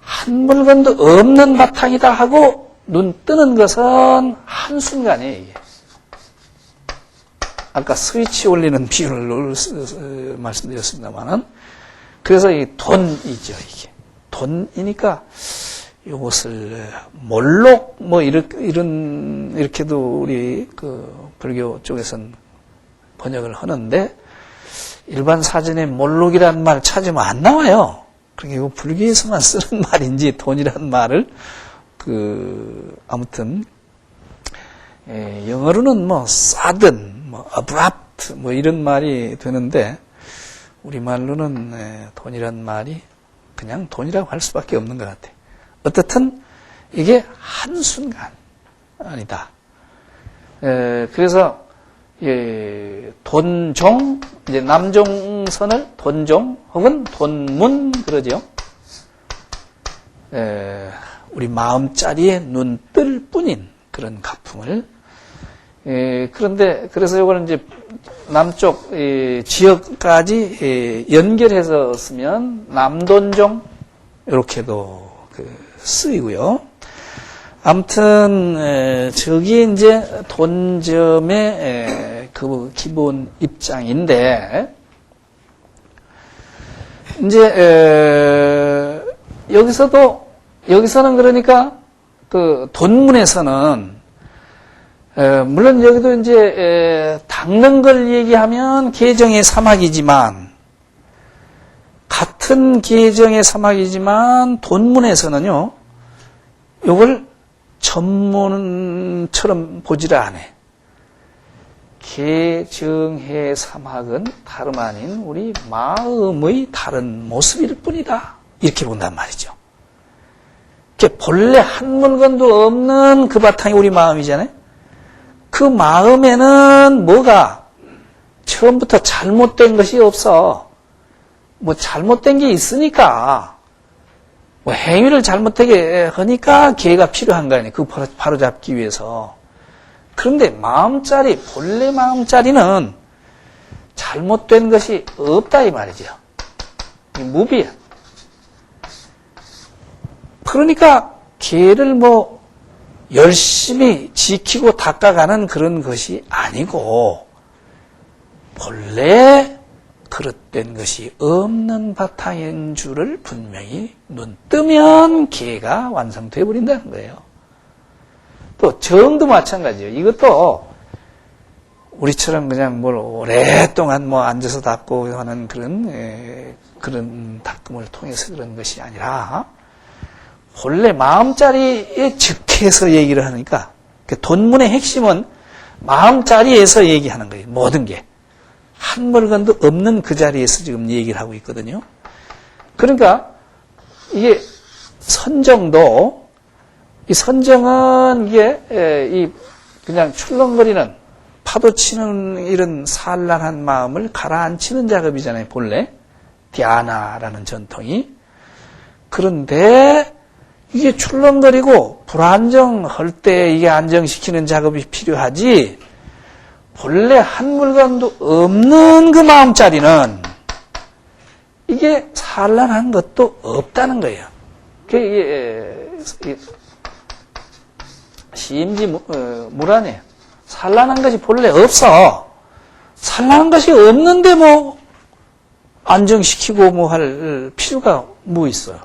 한 물건도 없는 바탕이다 하고 눈 뜨는 것은 한순간이에요. 이게. 아까 스위치 올리는 비유를 말씀드렸습니다만은 그래서 이 돈이죠. 이게 돈이니까 이것을 몰록 뭐 이렇게도 우리 그 불교 쪽에서는 번역을 하는데 일반 사전에 몰록이라는 말 찾으면 안 나와요. 그러니까 이거 불교에서만 쓰는 말인지 돈이라는 말을 아무튼 영어로는 뭐 싸든 뭐 abrupt 뭐 이런 말이 되는데 우리말로는 돈이라는 말이 그냥 돈이라고 할 수밖에 없는 것 같아요. 어떻든 이게 한순간이다. 그래서 돈종, 이제 남종선을 돈종 혹은 돈문 그러죠. 우리 마음자리에 눈 뜰 뿐인 그런 가풍을 그런데 그래서 이거는 이제 남쪽 지역까지 연결해서 쓰면 남돈종 이렇게도 쓰이고요. 아무튼 저기 이제 돈점의 그 기본 입장인데 이제 여기서는 그러니까 그 돈문에서는 물론 여기도 이제 닦는 걸 얘기하면 계정의 사막이지만 같은 계정의 사막이지만 돈문에서는요 이걸 전문처럼 보지를 않아. 계정해 사막은 다름 아닌 우리 마음의 다른 모습일 뿐이다. 이렇게 본단 말이죠. 본래 한 물건도 없는 그 바탕이 우리 마음이잖아요. 그 마음에는 뭐가 처음부터 잘못된 것이 없어. 뭐 잘못된 게 있으니까 뭐 행위를 잘못하게 하니까 기회가 필요한 거 아니에요. 그거 바로잡기 위해서. 그런데 마음자리, 본래 마음자리는 잘못된 것이 없다 이 말이죠. 무비야. 그러니까 개를 뭐 열심히 지키고 닦아가는 그런 것이 아니고 본래 그릇된 것이 없는 바탕인 줄을 분명히 눈 뜨면 기회가 완성되어 버린다는 거예요. 또 정도 마찬가지예요. 이것도 우리처럼 그냥 뭘 오랫동안 앉아서 닦고 하는 그런 닦음을 통해서 그런 것이 아니라 본래 마음자리에 즉해서 얘기를 하니까 돈문의 핵심은 마음자리에서 얘기하는 거예요. 모든 게. 한 물건도 없는 그 자리에서 지금 얘기를 하고 있거든요. 그러니까 이게 선정도 이 선정은 이게 이 그냥 출렁거리는 파도 치는 이런 산란한 마음을 가라앉히는 작업이잖아요. 본래 디아나라는 전통이. 그런데 이게 출렁거리고 불안정할 때 이게 안정시키는 작업이 필요하지 본래 한 물건도 없는 그 마음자리는 이게 산란한 것도 없다는 거예요. 이게 시임지 물안이에요. 산란한 것이 본래 없어. 산란한 것이 없는데 뭐 안정시키고 뭐 할 필요가 뭐 있어요.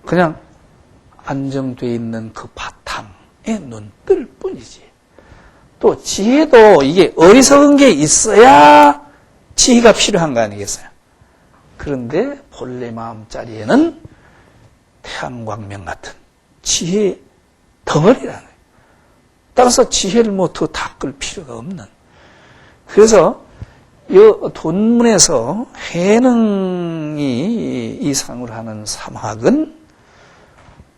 그냥 안정되어 있는 그 바탕에 눈 뜰 뿐이지. 또 지혜도 이게 어리석은 게 있어야 지혜가 필요한 거 아니겠어요? 그런데 본래 마음자리에는 태양광명 같은 지혜 덩어리라는 거예요. 따라서 지혜를 뭐 더 닦을 필요가 없는. 그래서 이 돈문에서 해능이 이상을 하는 사막은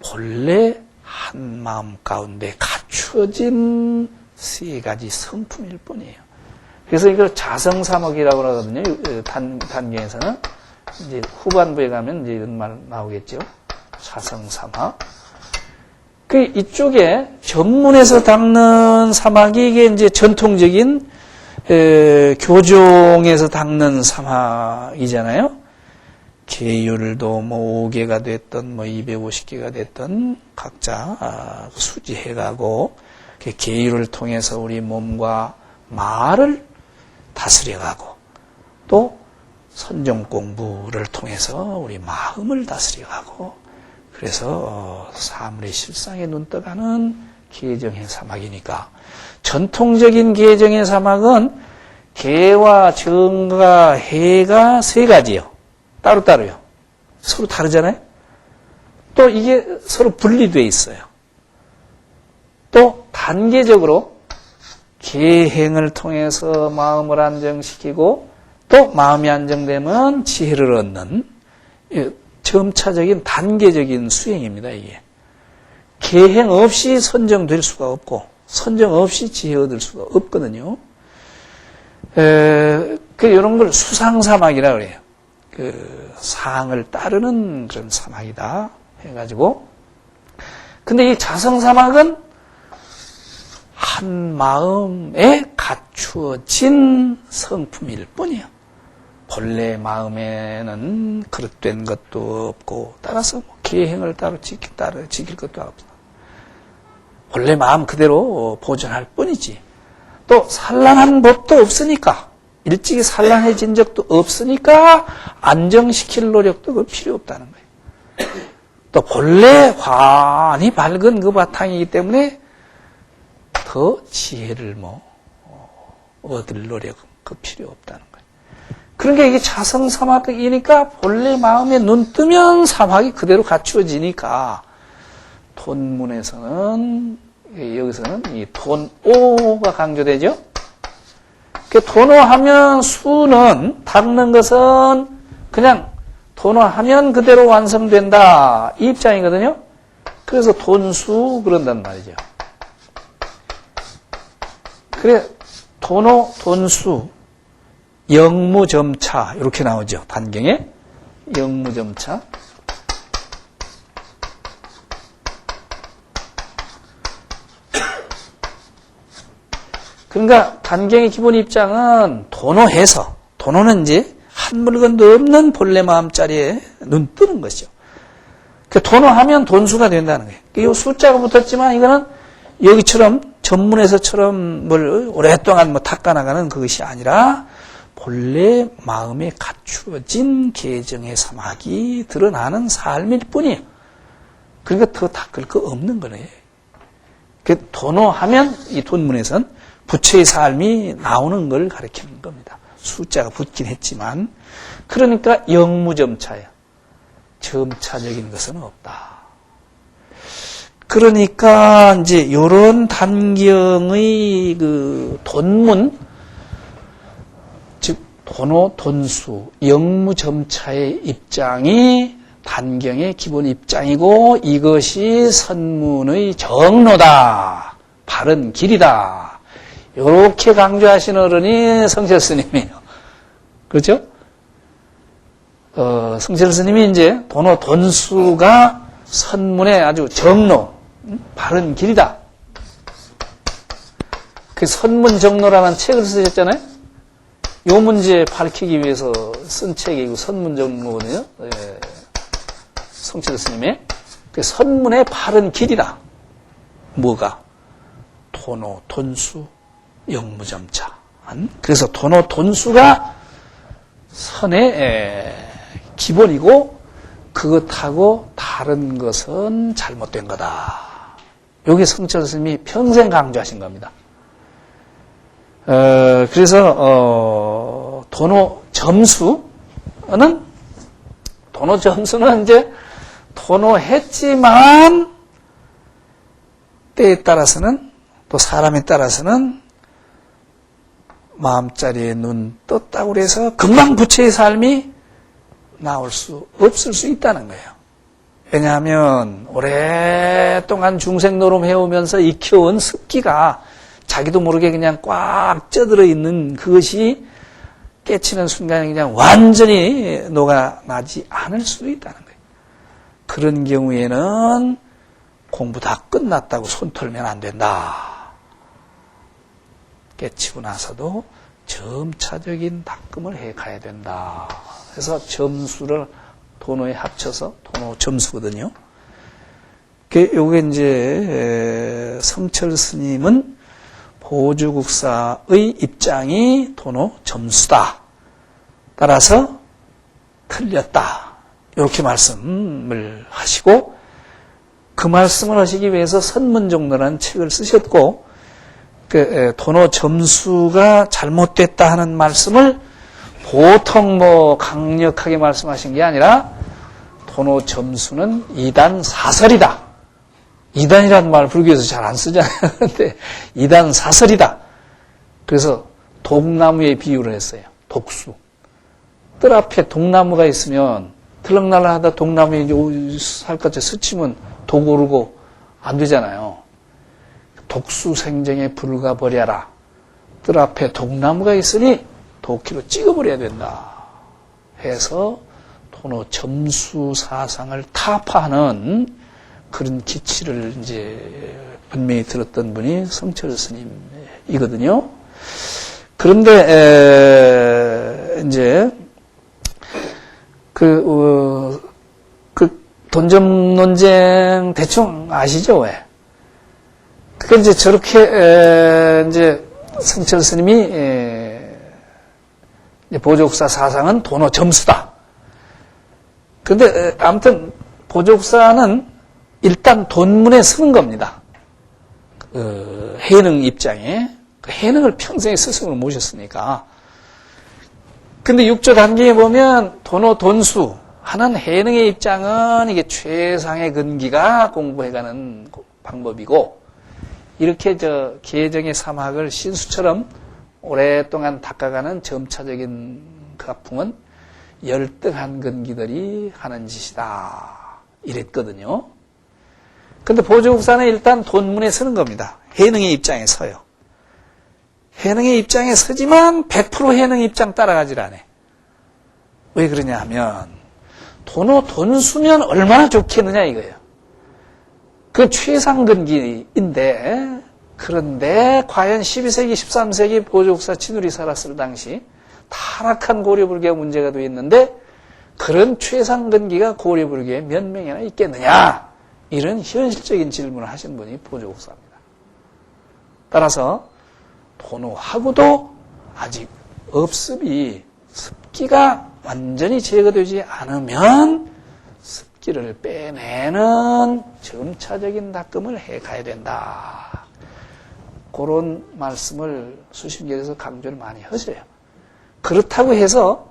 본래 한 마음 가운데 갖추어진 세 가지 성품일 뿐이에요. 그래서 이걸 자성사막이라고 하거든요. 단계에서는 이제 후반부에 가면 이제 이런 말 나오겠죠. 자성사막. 그 이쪽에 전문에서 닦는 사막이 이게 이제 전통적인 교종에서 닦는 사막이잖아요. 계율도 뭐 5개가 됐던 뭐 250개가 됐던 각자 수지해가고 계율을 통해서 우리 몸과 말을 다스려가고 또 선정 공부를 통해서 우리 마음을 다스려가고 그래서 사물의 실상에 눈떠가는 계정의 사막이니까 전통적인 계정의 사막은 개와 정과 해가 세 가지요. 따로따로요. 서로 다르잖아요. 또 이게 서로 분리되어 있어요. 또 단계적으로 계행을 통해서 마음을 안정시키고 또 마음이 안정되면 지혜를 얻는 점차적인 단계적인 수행입니다. 이게 계행 없이 선정될 수가 없고 선정 없이 지혜 얻을 수가 없거든요. 이런 걸 수상사막이라 그래요. 상을 따르는 그런 사막이다 해가지고. 근데 이 자성사막은 한 마음에 갖추어진 성품일 뿐이에요. 본래 마음에는 그릇된 것도 없고 따라서 뭐 계행을 따로 지킬 것도 없어. 본래 마음 그대로 보존할 뿐이지. 또 산란한 법도 없으니까 일찍이 산란해진 적도 없으니까 안정시킬 노력도 필요 없다는 거예요. 또 본래 환히 밝은 그 바탕이기 때문에 더 지혜를 얻을 노력 그 필요 없다는 거예요. 그러니까 이게 자성사막이니까 본래 마음에 눈 뜨면 사막이 그대로 갖추어지니까 돈문에서는 여기서는 이 돈오가 강조되죠. 돈오하면 수는 닦는 것은 그냥 돈오하면 그대로 완성된다 이 입장이거든요. 그래서 돈수 그런단 말이죠. 그래 돈오 돈수 영무점차 이렇게 나오죠. 단경에 영무점차. 그러니까 단경의 기본 입장은 돈오해서 돈오는 이제 한 물건도 없는 본래 마음자리에 눈 뜨는 것이죠. 도노하면 돈수가 된다는 거예요. 이 숫자가 붙었지만 이거는 여기처럼 전문에서처럼 뭘 오랫동안 닦아나가는 그것이 아니라 본래 마음에 갖추어진 계정의 사막이 드러나는 삶일 뿐이에요. 그러니까 더 닦을 거 없는 거예요. 도노하면 이 돈문에선 부처의 삶이 나오는 걸 가리키는 겁니다. 숫자가 붙긴 했지만, 그러니까 영무점차예요. 점차적인 것은 없다. 그러니까 이제 이런 단경의 그 돈문, 즉 도노, 돈수, 영무점차의 입장이 단경의 기본 입장이고, 이것이 선문의 정로다, 바른 길이다, 이렇게 강조하신 어른이 성철 스님이에요. 그렇죠? 성철 스님이 이제 도노, 돈수가 선문의 아주 정로, 바른 길이다. 그 선문 정로라는 책을 쓰셨잖아요. 이 문제 밝히기 위해서 쓴 책이고 선문 정로거든요. 예. 성철 스님의 그 선문의 바른 길이다. 뭐가? 도노, 돈수, 영무점차. 그래서 도노, 돈수가 선의 기본이고, 그것하고 다른 것은 잘못된 거다. 여기 성철 스님이 평생 강조하신 겁니다. 그래서 도노 점수는 이제 도노했지만 때에 따라서는, 또 사람에 따라서는 마음자리에 눈 떴다고 해서 금방 부처의 삶이 나올 수 없을 수 있다는 거예요. 왜냐하면 오랫동안 중생노름 해오면서 익혀온 습기가 자기도 모르게 그냥 꽉 쪄들어 있는 그것이 깨치는 순간에 그냥 완전히 녹아나지 않을 수도 있다는 거예요. 그런 경우에는 공부 다 끝났다고 손 털면 안 된다. 깨치고 나서도 점차적인 닦음을 해 가야 된다. 그래서 점수를 도노에 합쳐서 도노 점수거든요. 요게 이제 성철 스님은 보주국사의 입장이 도노 점수다. 따라서 틀렸다. 이렇게 말씀을 하시고, 그 말씀을 하시기 위해서 선문정로라는 책을 쓰셨고, 도노 점수가 잘못됐다 하는 말씀을 보통 강력하게 말씀하신 게 아니라, 도노 점수는 이단 사설이다. 이단이라는 말 불교에서 잘 안 쓰잖아요. 근데 이단 사설이다. 그래서 독나무에 비유를 했어요. 독수. 뜰 앞에 독나무가 있으면 들락날락하다 독나무에 살갗에 스치면 독 오르고 안 되잖아요. 독수 생정에 불가버려라. 뜰 앞에 독나무가 있으니 도끼로 찍어버려야 된다. 해서 도노 점수 사상을 타파하는 그런 기치를 이제 분명히 들었던 분이 성철 스님이거든요. 그런데 이제 그 돈점 논쟁 대충 아시죠? 왜? 그게 이제 저렇게 이제 성철 스님이 보조국사 사상은 도노 점수다. 그런데 아무튼 보조국사는 일단 돈문에 쓰는 겁니다. 해능 입장에. 해능을 평생에 스승으로 모셨으니까. 근데 6조 단계에 보면 도노 돈수 하는 해능의 입장은 이게 최상의 근기가 공부해가는 방법이고, 이렇게 계정의 사막을 신수처럼 오랫동안 닦아가는 점차적인 그 학풍은 열등한 근기들이 하는 짓이다. 이랬거든요. 근데 보조국사는 일단 돈문에 서는 겁니다. 해능의 입장에 서요. 해능의 입장에 서지만 100% 해능 입장 따라가질 않아요. 왜 그러냐 하면 도노 돈수면 얼마나 좋겠느냐 이거예요. 그 최상근기인데, 그런데 과연 12세기 13세기 보조국사 진울이 살았을 당시 타락한 고려불교가 문제가 되어 있는데, 그런 최상근기가 고려불교에 몇 명이나 있겠느냐? 이런 현실적인 질문을 하신 분이 보조국사입니다. 따라서 도노하고도 아직 업습이 습기가 완전히 제거되지 않으면 습기를 빼내는 점차적인 닦음을 해가야 된다. 그런 말씀을 수심결에서 강조를 많이 하셔요. 그렇다고 해서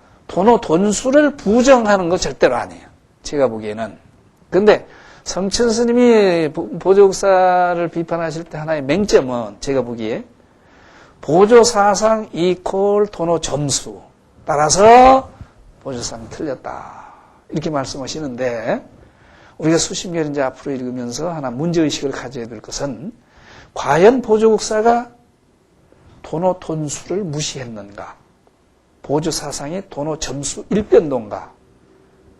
돈수를 부정하는 거 절대로 아니에요. 제가 보기에는. 근데 성철 스님이 보조국사를 비판하실 때 하나의 맹점은 제가 보기에 보조사상 이퀄 도노 점수 따라서 보조사상이 틀렸다. 이렇게 말씀하시는데 우리가 수십년 이제 앞으로 읽으면서 하나 문제의식을 가져야 될 것은 과연 보조국사가 도노 돈수를 무시했는가? 보조사상의 도노 점수 일변도인가?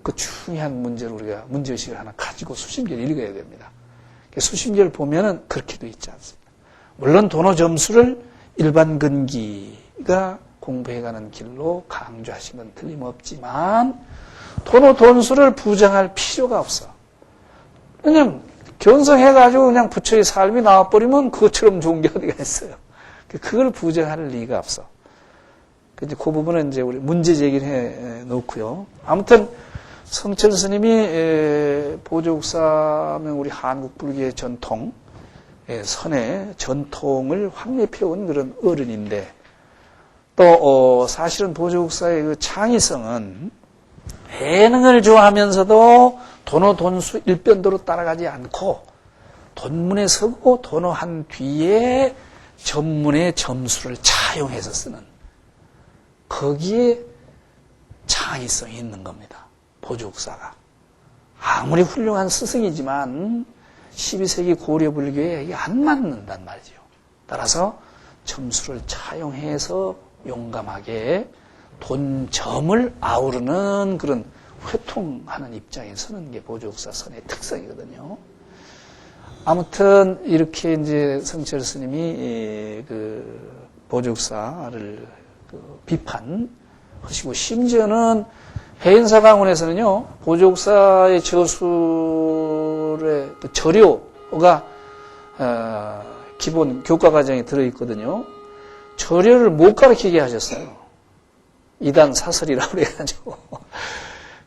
그 중요한 문제를 우리가 문제의식을 하나 가지고 수심결 읽어야 됩니다. 수심결 보면은 그렇게 돼 있지 않습니다. 물론 도노 점수를 일반 근기가 공부해가는 길로 강조하신 건 틀림없지만 도노 돈수를 부정할 필요가 없어. 왜냐면 견성해가지고 그냥 부처의 삶이 나와버리면 그것처럼 좋은 게 어디가 있어요. 그걸 부정할 리가 없어. 그 부분은 이제 우리 문제 제기를 해 놓고요. 아무튼 성철 스님이 보조국사면 우리 한국 불교의 전통, 선의 전통을 확립해온 그런 어른인데 또 사실은 보조국사의 그 창의성은 해능을 좋아하면서도 도노 돈수 일변도로 따라가지 않고 돈문에 서고 도노한 뒤에 전문의 점수를 차용해서 쓰는 거기에 창의성이 있는 겁니다. 보조국사가. 아무리 훌륭한 스승이지만 12세기 고려 불교에 이게 안 맞는단 말이죠. 따라서 점수를 차용해서 용감하게 돈점을 아우르는 그런 회통하는 입장에 서는 게 보조국사 선의 특성이거든요. 아무튼 이렇게 이제 성철 스님이 그 보조국사를 비판하시고 심지어는 해인사강원에서는요 보조국사의 저술의 저료가 기본 교과 과정에 들어있거든요. 저료를 못 가르치게 하셨어요. 이단 사설이라고 그래가지고.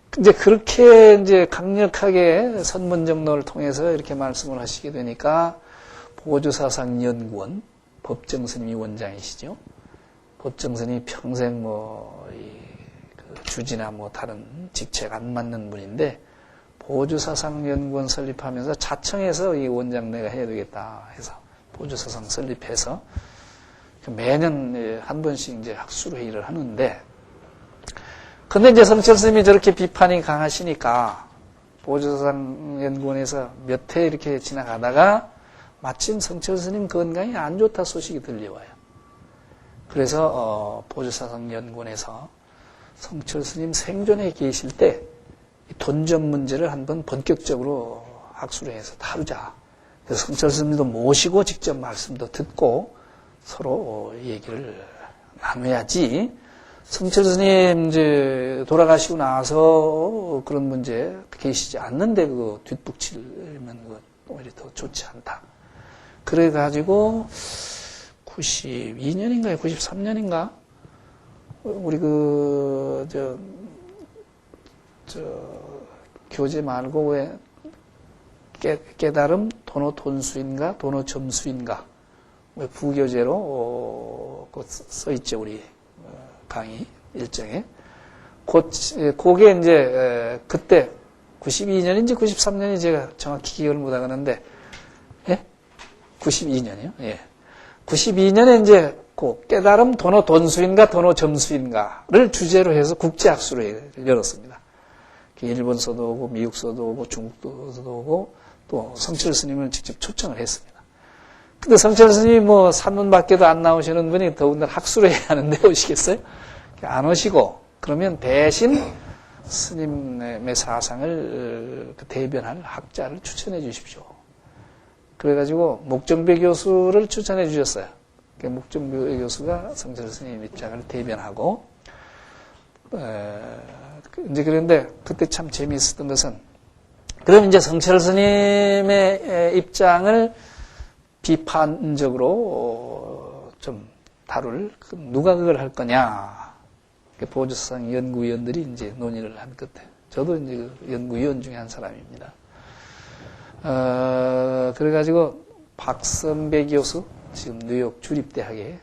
근데 그렇게 이제 강력하게 선문정론을 통해서 이렇게 말씀을 하시게 되니까 보조사상연구원 법정스님이 원장이시죠. 법정스님이 평생 주지나 다른 직책 안 맞는 분인데 보조사상연구원 설립하면서 자청해서 이 원장 내가 해야 되겠다 해서 보조사상 설립해서 매년 한 번씩 이제 학술회의를 하는데 근데 이제 성철 스님이 저렇게 비판이 강하시니까 보조사상연구원에서 몇 해 이렇게 지나가다가 마침 성철 스님 건강이 안 좋다 소식이 들려와요. 그래서 보조사상연구원에서 성철 스님 생존에 계실 때 돈점 문제를 한번 본격적으로 학술회에서 다루자. 그래서 성철 스님도 모시고 직접 말씀도 듣고 서로 얘기를 나눠야지. 성철 스님 이제 돌아가시고 나서 그런 문제 계시지 않는데 그거 뒷북치면 그거 오히려 더 좋지 않다. 그래가지고 92년인가요? 93년인가? 우리 교재 말고 왜 깨달음 도노 돈수인가? 도노 점수인가? 왜 부교재로 써있죠, 우리 강의 일정에. 그게 이제 그때 92년인지 93년인지 제가 정확히 기억을 못 하겠는데, 예? 92년이요? 예. 92년에 이제 깨달음 도노 돈수인가 도노 점수인가를 주제로 해서 국제학술회의를 열었습니다. 일본서도 오고 미국서도 오고 중국서도 오고 또 성철 스님을 직접 초청을 했습니다. 근데 성철 스님이 산문 밖에도 안 나오시는 분이 더군다나 학술회의 하는데 오시겠어요? 안 오시고 그러면 대신 스님의 사상을 대변할 학자를 추천해 주십시오. 그래가지고 목정배 교수를 추천해 주셨어요. 목정배 교수가 성철 스님 입장을 대변하고 이제 그런데 그때 참 재미있었던 것은, 그럼 이제 성철 스님의 입장을 비판적으로 좀 다룰, 누가 그걸 할 거냐. 보조상 연구위원들이 이제 논의를 한 끝에, 저도 이제 그 연구위원 중에 한 사람입니다. 그래가지고 박선배 교수, 지금 뉴욕 주립대학에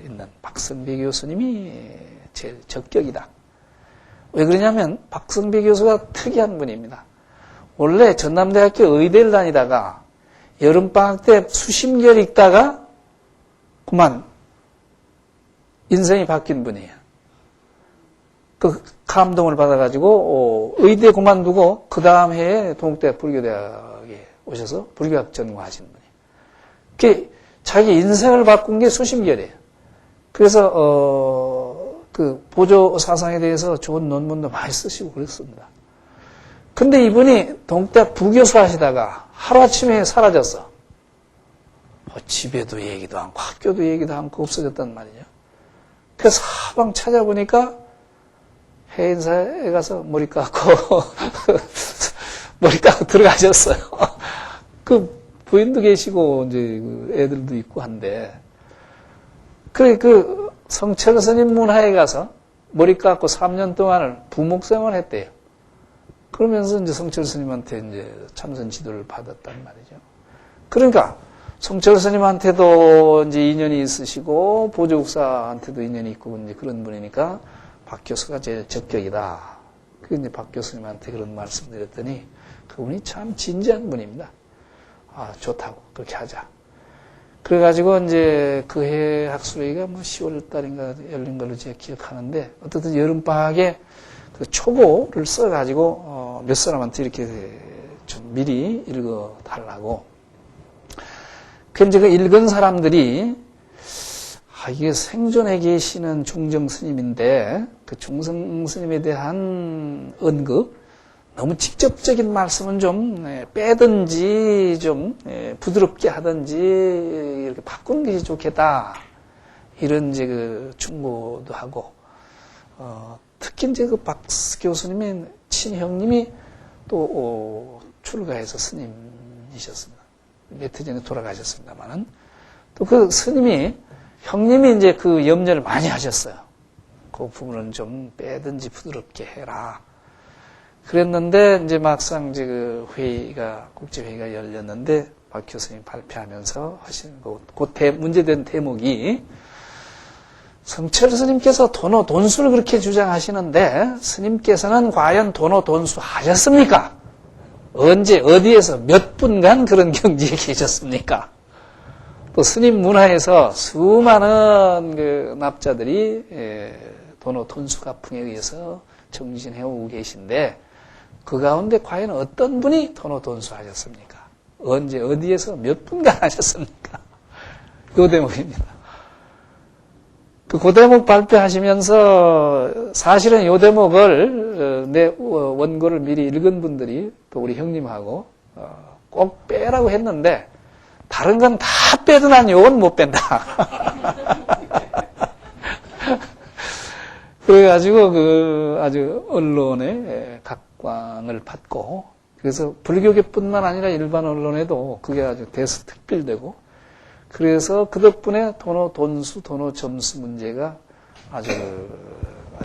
있는 박선배 교수님이 제일 적격이다. 왜 그러냐면 박선배 교수가 특이한 분입니다. 원래 전남대학교 의대를 다니다가 여름방학 때 수심결 읽다가 그만 인생이 바뀐 분이에요. 그 감동을 받아가지고 의대 그만두고 그 다음 해에 동국대학 불교대학에 오셔서 불교학 전공하신 분이에요. 그게 자기 인생을 바꾼 게 수심결이에요. 그래서 그 보조 사상에 대해서 좋은 논문도 많이 쓰시고 그랬습니다. 근데 이분이 동국대학 부교수 하시다가 하루아침에 사라졌어. 집에도 얘기도 않고 학교도 얘기도 않고 없어졌단 말이죠. 그래서 사방 찾아보니까 해인사에 가서 머리 깎고 머리 깎고 들어가셨어요. 그 부인도 계시고 이제 그 애들도 있고 한데, 그 성철 스님 문화에 가서 머리 깎고 3년 동안을 부목생활을 했대요. 그러면서 이제 성철 스님한테 이제 참선 지도를 받았단 말이죠. 그러니까 성철 스님한테도 이제 인연이 있으시고 보조국사한테도 인연이 있고 이제 그런 분이니까 박 교수가 제일 적격이다. 그 이제 박 교수님한테 그런 말씀드렸더니 그분이 참 진지한 분입니다. 아, 좋다고 그렇게 하자. 그래가지고 이제 그 해 학술회의가 뭐 10월 달인가 열린 걸로 제가 기억하는데, 어쨌든 여름방학에 그 초고를 써가지고 몇 사람한테 이렇게 좀 미리 읽어 달라고. 그 이제 그 읽은 사람들이 이게 생존에 계시는 중정 스님인데 그 중성 스님에 대한 언급, 너무 직접적인 말씀은 좀 빼든지 좀 부드럽게 하든지 이렇게 바꾸는 게 좋겠다. 이런 이제 그 충고도 하고, 특히 이제 그 박 교수님의 친형님이 또 출가해서 스님이셨습니다. 몇 해 전에 돌아가셨습니다만은, 또 그 스님이, 형님이 이제 그 염려를 많이 하셨어요. 그 부분은 좀 빼든지 부드럽게 해라. 그랬는데, 이제 막상 이제 그 회의가, 국제회의가 열렸는데, 박 교수님이 발표하면서 하신 문제된 대목이, 성철 스님께서 도노 돈수를 그렇게 주장하시는데, 스님께서는 과연 도노 돈수 하셨습니까? 언제, 어디에서 몇 분간 그런 경지에 계셨습니까? 또 스님 문화에서 수많은 그 납자들이 도노 돈수가풍에 의해서 정진해오고 계신데, 그 가운데 과연 어떤 분이 도노 돈수 하셨습니까? 언제, 어디에서 몇 분간 하셨습니까? 그 대목입니다. 그 대목 발표하시면서 사실은 이 대목을 내 원고를 미리 읽은 분들이 또 우리 형님하고 꼭 빼라고 했는데, 다른 건 다 빼도 난 요건 못 뺀다. 그래가지고 그 아주 언론의 각광을 받고, 그래서 불교계뿐만 아니라 일반 언론에도 그게 아주 대서특필되고, 그래서 그 덕분에 도노 돈수, 도노 점수 문제가 아주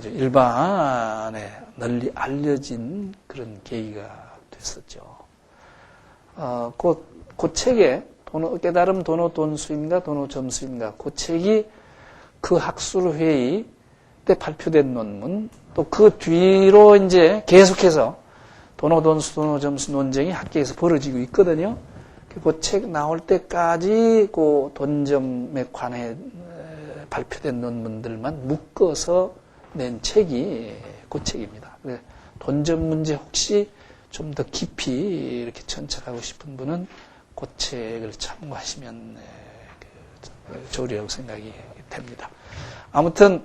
일반에 널리 알려진 그런 계기가 됐었죠. 그 책에 깨달음 도노 돈수인가 도노 점수인가, 그 책이 그 학술회의 때 발표된 논문, 또 그 뒤로 이제 계속해서 도노 돈수, 도노 점수 논쟁이 학계에서 벌어지고 있거든요. 그 책 나올 때까지 그 돈점에 관해 발표된 논문들만 묶어서 낸 책이 그 책입니다. 돈점 문제 혹시 좀 더 깊이 이렇게 천착하고 싶은 분은 그 책을 참고하시면 좋으리라고 생각이 됩니다. 아무튼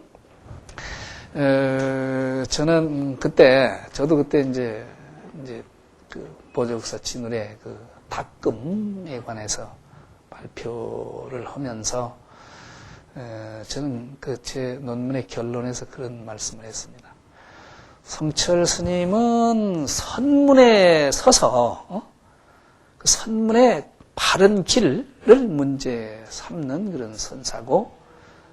저는 저도 그때 이제 그 보조국사 진울의 그 닭금에 관해서 발표를 하면서 저는 제 논문의 결론에서 그런 말씀을 했습니다. 성철 스님은 선문에 서서 그 선문의 바른 길을 문제 삼는 그런 선사고,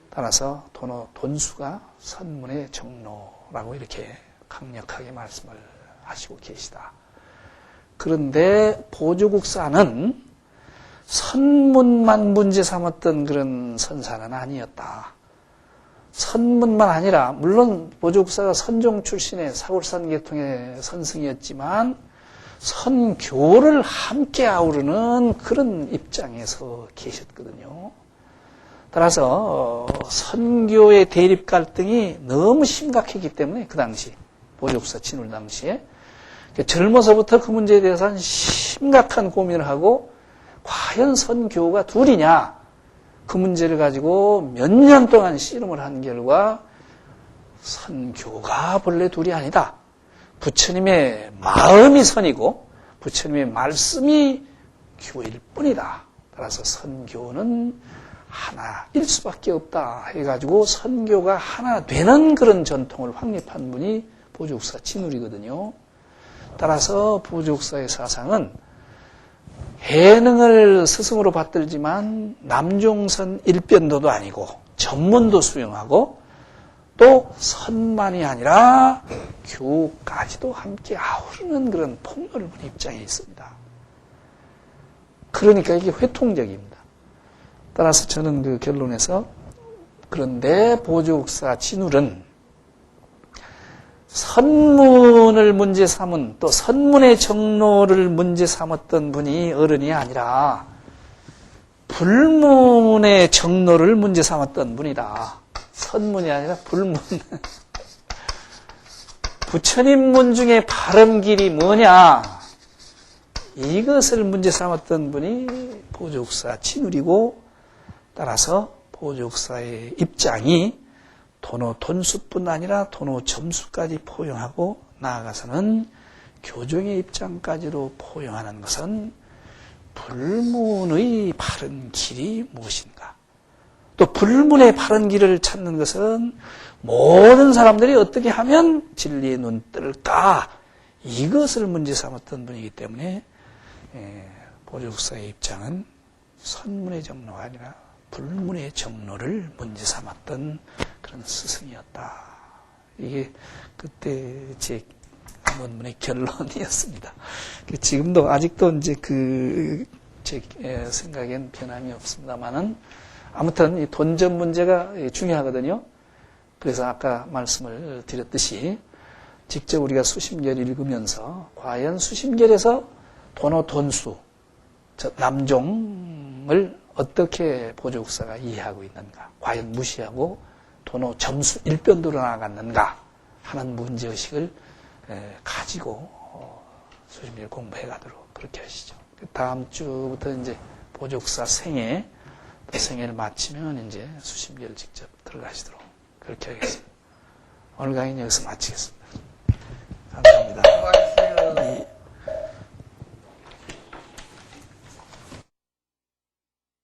따라서 돈수가 선문의 정로라고 이렇게 강력하게 말씀을 하시고 계시다. 그런데 보조국사는 선문만 문제 삼았던 그런 선사는 아니었다. 선문만 아니라, 물론 보조국사가 선종 출신의 사골산 계통의 선승이었지만 선교를 함께 아우르는 그런 입장에서 계셨거든요. 따라서 선교의 대립 갈등이 너무 심각했기 때문에 그 당시 보조국사 진울 당시에 젊어서부터 그 문제에 대해서 심각한 고민을 하고, 과연 선교가 둘이냐, 그 문제를 가지고 몇 년 동안 씨름을 한 결과 선교가 본래 둘이 아니다. 부처님의 마음이 선이고 부처님의 말씀이 교일 뿐이다. 따라서 선교는 하나일 수밖에 없다 해가지고 선교가 하나 되는 그런 전통을 확립한 분이 보조국사 진울이거든요. 따라서 보조국사의 사상은 해능을 스승으로 받들지만 남종선 일변도도 아니고 전문도 수용하고, 또 선만이 아니라 교까지도 함께 아우르는 그런 폭넓은 입장에 있습니다. 그러니까 이게 회통적입니다. 따라서 저는 그 결론에서, 그런데 보조국사 진울은 선문을 문제 삼은, 또 선문의 정로를 문제 삼았던 분이 어른이 아니라 불문의 정로를 문제 삼았던 분이다. 선문이 아니라 불문. 부처님 문 중에 바른 길이 뭐냐, 이것을 문제 삼았던 분이 보조국사 진울이고, 따라서 보조국사의 입장이 돈수뿐 아니라 점수까지 포용하고, 나아가서는 교종의 입장까지도 포용하는 것은 불문의 바른 길이 무엇인가, 또 불문의 바른 길을 찾는 것은 모든 사람들이 어떻게 하면 진리의 눈 뜰까, 이것을 문제 삼았던 분이기 때문에 보조국사의 입장은 선문의 정로가 아니라 불문의 정로를 문제 삼았던 그런 스승이었다. 이게 그때 제 논문의 결론이었습니다. 지금도 아직도 이제 제 생각엔 변함이 없습니다만은, 아무튼 이 돈전 문제가 중요하거든요. 그래서 아까 말씀을 드렸듯이 직접 우리가 수심결 읽으면서 과연 수심결에서 돈수, 남종을 어떻게 보조국사가 이해하고 있는가, 과연 무시하고 점수 일변도로 나아갔는가 하는 문제의식을 가지고 수심결 공부해 가도록 그렇게 하시죠. 다음 주부터 이제 보조국사 생애를 마치면 이제 수심결 직접 들어가시도록 그렇게 하겠습니다. 오늘 강의는 여기서 마치겠습니다.